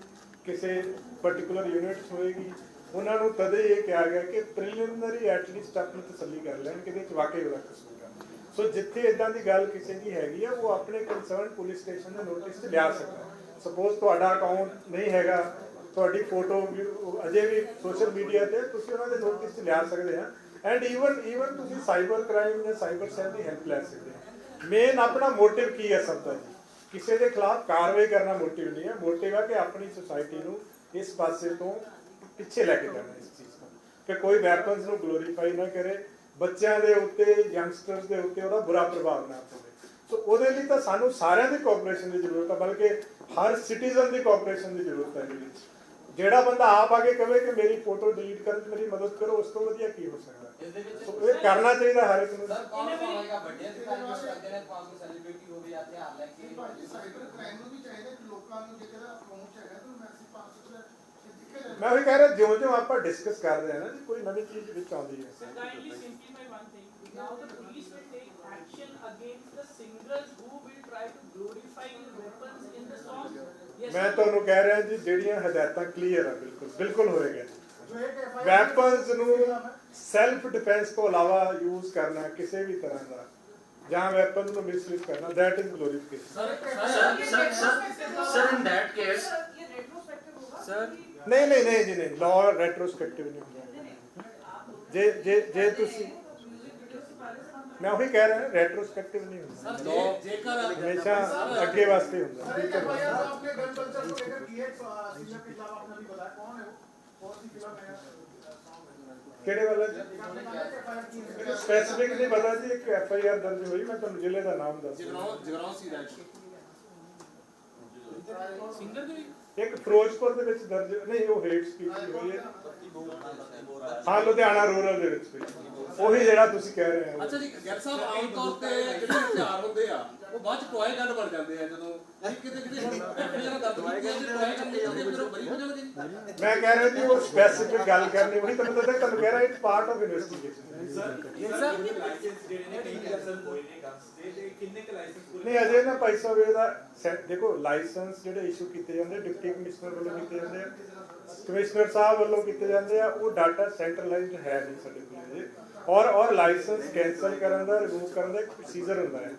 ਕਿਸੇ ਪਾਰਟਿਕੂਲਰ ਯੂਨਿਟ 'ਚ ਹੋਏਗੀ, ਉਹਨਾਂ ਨੂੰ ਤਦੇ ਇਹ ਕਿਹਾ ਗਿਆ ਕਿ ਪ੍ਰੀਲਿਮਿਨਰੀ ਐਟਲੀਸਟ ਆਪਣੀ ਤਸੱਲੀ ਕਰ ਲੈਣ ਕਿ ਇਹਦੇ 'ਚ ਵਾਕਈ ਉਹਦਾ ਕਸੂਰ ਆ। ਸੋ ਜਿੱਥੇ ਇਦਾਂ ਦੀ ਗੱਲ ਕਿਸੇ ਦੀ ਹੈਗੀ ਆ ਉਹ ਆਪਣੇ ਕੰਸਰਨ ਪੁਲਿਸ ਸਟੇਸ਼ਨ ਦੇ ਨੋਟਿਸ 'ਚ ਲਿਆ ਸਕਦਾ। ਸਪੋਜ਼ ਤੁਹਾਡਾ ਅਕਾਊਂਟ ਨਹੀਂ ਹੈਗਾ, ਤੁਹਾਡੀ ਫੋਟੋ ਅਜੇ ਵੀ ਸੋਸ਼ਲ ਮੀਡੀਆ ਤੇ ਤੁਸੀਂ ਉਹਨਾਂ ਦੇ ਨੋਟਿਸ 'ਚ ਲਿਆ ਸਕਦੇ ਆ ਐਂਡ ਈਵਨ ਤੁਸੀਂ ਸਾਈਬਰ ਕ੍ਰਾਈਮ ਜਾਂ ਸਾਈਬਰ ਸੈੱਲ ਦੀ ਹੈਲਪ ਲੈ ਸਕਦੇ ਆ। ਮੇਨ ਆਪਣਾ ਮੋਟਿਵ ਕੀ ਹੈ ਸਭ ਦਾ ਜੀ, ਕਿਸੇ ਦੇ ਖਿਲਾਫ ਕਾਰਵਾਈ ਕਰਨਾ ਮੋਟਿਵ ਨਹੀਂ ਹੈ। ਮੋਟਿਵ ਹੈ ਕਿ ਆਪਣੀ ਸੁਸਾਇਟੀ ਨੂੰ ਇਸ ਪਾਸੇ ਤੋਂ ਪਿੱਛੇ ਲੈ ਕੇ ਜਾਣਾ ਇਸ ਚੀਜ਼ ਨੂੰ ਕਿ ਕੋਈ ਵੈਪਨਸ ਨੂੰ ਗਲੋਰੀਫਾਈ ਨਾ ਕਰੇ, ਬੱਚਿਆਂ ਦੇ ਉੱਤੇ ਯੰਗਸਟਰਸ ਦੇ ਉੱਤੇ ਉਹਦਾ ਬੁਰਾ ਪ੍ਰਭਾਵ ਨਾ ਪਵੇ। ਸੋ ਉਹਦੇ ਲਈ ਤਾਂ ਸਾਨੂੰ ਸਾਰਿਆਂ ਦੀ ਕੋਆਪਰੇਸ਼ਨ ਦੀ ਜ਼ਰੂਰਤ ਹੈ, ਬਲਕਿ ਹਰ ਸਿਟੀਜ਼ਨ ਦੀ ਕੋਆਪਰੇਸ਼ਨ ਦੀ ਜ਼ਰੂਰਤ ਹੈ। ਇਹਦੇ ਵਿੱਚ ਜਿਹੜਾ ਬੰਦਾ ਆਪ ਆ ਕੇ ਕਹੇ ਕਿ ਮੇਰੀ ਫੋਟੋ ਡਿਲੀਟ ਕਰਨ 'ਚ ਮੇਰੀ ਮਦਦ ਕਰੋ, ਉਸ ਤੋਂ ਵਧੀਆ ਕੀ ਹੋ ਸਕਦਾ। ਸੋ ਇਹ ਕਰਨਾ ਚਾਹੀਦਾ ਹਰ ਇੱਕ ਨੂੰ। ਸਰ ਕੌਣ ਹੋਵੇਗਾ ਵੱਡੇ ਅਧਿਕਾਰੀ ਕਰਦੇ ਨੇ ਪਾਸ ਸੈਲੀਬ੍ਰਿਟੀ ਹੋਵੇ ਜਾਂ ਤਿਉਹਾਰ ਲੈ ਕੇ ਭਾਜੀ ਸਾਈਬਰ ਕ੍ਰਾਈਮ ਨੂੰ ਵੀ ਚਾਹੀਦਾ ਕਿ ਲੋਕਾਂ ਨੂੰ ਜੇਕਰ ਅਪਰੋਚ ਹੈਗਾ ਤਾਂ ਮੈਸੇਜ ਪਾਸ ਮੈਂ ਉਹੀ ਕਹਿ ਰਿਹਾ, ਜਿਉਂ-ਜਿਉਂ ਆਪਾਂ ਡਿਸਕਸ ਕਰ ਰਹੇ ਹਾਂ ਨਾ ਜੀ, ਕੋਈ ਨਵੀਂ ਚੀਜ਼ ਵਿੱਚ ਆਉਂਦੀ ਹੈ। Kindly simplify one thing. Now the police will take action against the singers who will try to glorify weapons in the song. Yes, ਮੈਂ ਤੁਹਾਨੂੰ ਕਹਿ ਰਿਹਾ ਜੀ, ਜਿਹੜੀਆਂ ਹਦਾਇਤਾਂ ਕਲੀਅਰ ਆ, ਬਿਲਕੁਲ ਹੋਏਗਾ। ਵੈਪਨਸ ਨੂੰ ਸੈਲਫ ਡਿਫੈਂਸ ਤੋਂ ਇਲਾਵਾ ਯੂਜ਼ ਕਰਨਾ ਕਿਸੇ ਵੀ ਤਰ੍ਹਾਂ ਦਾ, ਜਾਂ ਵੈਪਨ ਨੂੰ ਮਿਸਯੂਜ਼ ਕਰਨਾ, that is glorification. Sir in that case ये रेट्रोस्पेक्टिव होगा सर ਨਹੀਂ ਜੀ, ਨਹੀਂ, ਲਾਅ ਰੈਟਰੋਸਪੈਕਟਿਵ ਨਹੀਂ ਹੁੰਦਾ। ਜੇ ਤੁਸੀਂ, ਮੈਂ ਉਹੀ ਕਹਿ ਰਿਹਾ, ਰੈਟਰੋਸਪੈਕਟਿਵ ਨਹੀਂ ਹੁੰਦਾ। ਸਰ ਜੇਕਰ ਹਮੇਸ਼ਾ ਅੱਗੇ ਵਾਸਤੇ ਹੁੰਦਾ। आपने गन कल्चर को लेकर की है सीएम के खिलाफ आपने भी बताया, कौन है वो, कौन सी फिल्म है? ਕਿਹੜੇ ਵਾਲਾ ਜੀ? ਸਪੈਸਿਫਿਕ ਨਹੀਂ ਪਤਾ ਜੀ। ਇੱਕ FIR ਦਰਜ ਹੋਈ, ਮੈਂ ਤੁਹਾਨੂੰ ਜ਼ਿਲ੍ਹੇ ਦਾ ਨਾਮ ਦੱਸ ਦਿੰਦਾ। ਜਗਰਾਉਂ ਸੀ ਰਾਜ ਸਿੰਗਰ ਦੇ ਇੱਕ ਫਿਰੋਜ਼ਪੁਰ ਦੇ ਵਿੱਚ ਦਰਜ ਨਹੀਂ, ਉਹ ਹੇਟ ਸਪੀਚ ਹੋਈ ਹੈ। ਹਾਂ, ਲੁਧਿਆਣਾ ਰੂਰਲ ਦੇ ਵਿੱਚ ਹੋਈ। ਉਹੀ ਜਿਹੜਾ ਤੁਸੀਂ ਕਹਿ ਰਹੇ ਹੋ। ਅੱਛਾ ਜੀ, ਗਿੱਲ ਸਾਹਿਬ ਆਮ ਤੌਰ ਤੇ ਜਿਹੜੇ ਹਥਿਆਰ ਹੁੰਦੇ ਆ ਉਹ ਬਾਅਦ ਚ ਟੋਏ ਗਨ ਬਣ ਜਾਂਦੇ ਆ, ਜਦੋਂ ਕਿਤੇ ਜਿਹੜਾ ਦਰਦ ਟੋਏ ਗਨ ਨਿਕਲਦੇ ਫਿਰ ਉਹ ਬਰੀ ਹੋ ਜਾਂਦੇ ਜੀ। ਮੈਂ ਕਹਿ ਰਿਹਾ ਜੀ, ਉਹ ਸਪੈਸਿਫਿਕ ਗੱਲ ਕਰਨੀ ਉਹੀ ਤੁਹਾਨੂੰ ਦੱਸਿਆ, ਤੁਹਾਨੂੰ ਕਹਿ ਰਿਹਾ ਇਟਸ ਪਾਰਟ ਆਫ ਇਨਵੈਸਟੀਗੇਸ਼ਨ। ਨਹੀਂ, ਅਜੇ ਨਾ ਭਾਈ ਸਾਹਿਬ ਇਹਦਾ ਦੇਖੋ, ਲਾਇਸੈਂਸ ਜਿਹੜੇ ਇਸ਼ੂ ਕੀਤੇ ਜਾਂਦੇ ਡਿਪਟੀ ਕਮਿਸ਼ਨਰ ਵੱਲੋਂ ਕੀਤੇ ਜਾਂਦੇ ਆ, ਕਮਿਸ਼ਨਰ ਸਾਹਿਬ ਵੱਲੋਂ ਕੀਤੇ ਜਾਂਦੇ ਆ, ਉਹ ਡਾਟਾ ਸੈਂਟਰਲਾਈਜ਼ਡ ਹੈ ਨਹੀਂ ਸਾਡੇ ਕੋਲ ਅਜੇ। ਔਰ ਲਾਇਸੈਂਸ ਕੈਂਸਲ ਕਰਨ ਦਾ, ਰਿਮੂਵ ਕਰਨ ਦਾ ਇੱਕ ਪ੍ਰੋਸੀਜਰ ਹੁੰਦਾ ਹੈ,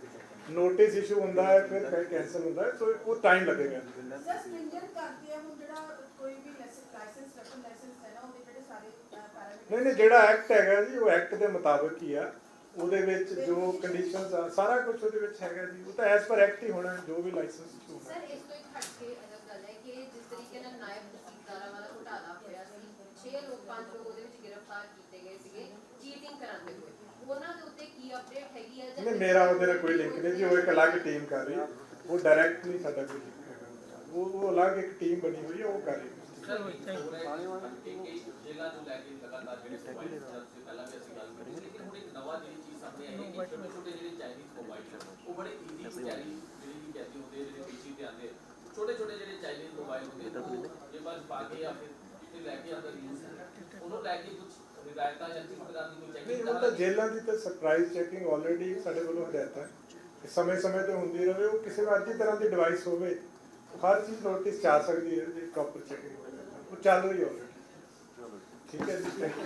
ਨੋਟਿਸ ਇਸ਼ੂ ਹੁੰਦਾ ਹੈ, ਫਿਰ ਕੈਂਸਲ ਹੁੰਦਾ ਹੈ, ਸੋ ਉਹ ਟਾਈਮ ਲੱਗੇਗਾ। ਸਰ ਸਟ੍ਰਿੰਜੈਂਟ ਕਰਦੇ ਆ ਹੁਣ ਜਿਹੜਾ ਕੋਈ ਵੀ ਲਾਇਸੈਂਸ ਵੈਪਨ ਲਾਇਸੈਂਸ ਹੈ ਨਾ, ਉਹਦੇ ਜਿਹੜੇ ਸਾਰੇ ਪੈਰਾਮੀਟਰ ਨਹੀਂ, ਜਿਹੜਾ ਐਕਟ ਹੈਗਾ ਜੀ, ਉਹ ਐਕਟ ਦੇ ਮੁਤਾਬਕ ਹੀ ਆ। ਉਹਦੇ ਵਿੱਚ ਜੋ ਕੰਡੀਸ਼ਨਸ ਆ, ਸਾਰਾ ਕੁਝ ਉਹਦੇ ਵਿੱਚ ਹੈਗਾ ਜੀ। ਉਹ ਤਾਂ ਐਸ ਪਰ ਐਕਟ ਹੀ ਹੋਣਾ, ਜੋ ਵੀ ਲਾਇਸੈਂਸ ਇਸ਼ੂ ਹੋਣਾ। ਸਰ ਇਸ ਤੋਂ ਇੱਕ ਹਟ ਕੇ ਅਲੱਗ ਗੱਲ ਹੈ ਕਿ ਜਿਸ ਤਰੀਕੇ ਨਾਲ ਨਾਇਬ ਤਹਿਸੀਲਦਾਰਾਂ ਵਾਲਾ ਘੁਟਾਲਾ ਹੋਇਆ ਸੀ, 5 ਲੋਕ ਉਹਦੇ ਵਿੱਚ ਗ੍ਰਿਫਤਾਰ ਕੀਤੇ ਗਏ ਸੀਗੇ ਚੀਟਿੰਗ ਕਰਾਉਂਦੇ ਹੋਏ, ਉਹਨਾਂ ਦੇ ਉੱਤੇ ਕੀ ਅਪਡੇਟ ਹੈਗੀ ਹੈ? ਨਹੀਂ, ਮੇਰਾ ਉਹਦੇ ਨਾਲ ਕੋਈ ਲਿੰਕ ਨਹੀਂ ਜੀ। ਉਹ ਇੱਕ ਅਲੱਗ ਟੀਮ ਕਰ ਰਹੀ ਹੈ, ਉਹ ਡਾਇਰੈਕਟ ਨਹੀਂ ਸਾਡਾ ਕੋਈ ਲਿੰਕ ਹੈਗਾ। ਉਹ ਅਲੱਗ ਇੱਕ ਟੀਮ ਬਣੀ ਹੋਈ ਹੈ, ਉਹ ਕਰ ਰਹੀ ਹੈ। ਜੇਲ੍ਹਾਂ ਨੂੰ ਲੈ ਕੇ ਲਗਾਤਾਰ ਜਿਹੜੇ ਮੋਬਾਈਲ ਸੇ ਪਹਿਲਾਂ ਵੀ ਅਸੀਂ ਗੱਲ ਕੀਤੀ, ਲੇਕਿਨ ਹੁਣ ਇੱਕ ਨਵਾਂ ਜਿਹੜੀ ਚੀਜ਼ ਸਾਹਮਣੇ ਆਈ ਹੈ ਕਿ ਛੋਟੇ ਜਿਹੜੇ ਚਾਈਨੀਜ਼ ਮੋਬਾਈਲ ਉਹ ਬੜੇ ਈਜ਼ੀ ਕੈਰੀ ਜਿਹੜੀ ਕਹਿੰਦੇ ਹੁੰਦੇ, ਜਿਹੜੇ ਪੀਸੀ ਤੇ ਆਉਂਦੇ ਛੋਟੇ ਜਿਹੜੇ ਚਾਈਨੀਜ਼ ਮੋਬਾਈਲ ਹੁੰਦੇ, ਉਹ ਇਹ ਬਸ ਪਾ ਕੇ ਜਾਂ ਫਿਰ ਕਿਤੇ ਲੈ ਕੇ ਅੰਦਰ ਯੂਜ਼ ਉਹਨੂੰ ਲੈ ਕੇ ਕੁਝ ਹਦਾਇਤਾਂ ਜਾਂ ਕਿਸ ਤਰ੍ਹਾਂ ਦੀ ਕੋਈ ਚੈਕਿੰਗ? ਉਹ ਤਾਂ ਜੇਲ੍ਹਾਂ ਦੀ ਤਾਂ ਸਰਪ੍ਰਾਈਜ਼ ਚੈਕਿੰਗ ਆਲਰੇਡੀ ਸਾਡੇ ਵੱਲੋਂ ਹਦਾਇਤਾਂ ਸਮੇਂ-ਸਮੇਂ ਤੇ ਹੁੰਦੀ ਰਹੇ। ਉਹ ਕਿਸੇ ਵੀ ਅੱਧੀ ਤਰ੍ਹਾਂ ਦੀ ਡਿਵਾਈਸ ਹੋਵੇ, ਹਰ ਚੀਜ਼ ਨੋਟਿਸ 'ਚ ਆ ਸਕਦੀ ਹੈ ਜੇ ਪ੍ਰੋਪਰ ਚੈਕਿੰਗ ਹੋਵੇ। ਉਹ ਚੱਲ ਰਹੀ ਆਲਰੇਡੀ। ਠੀਕ ਹੈ ਜੀ, ਥੈਂਕ ਯੂ।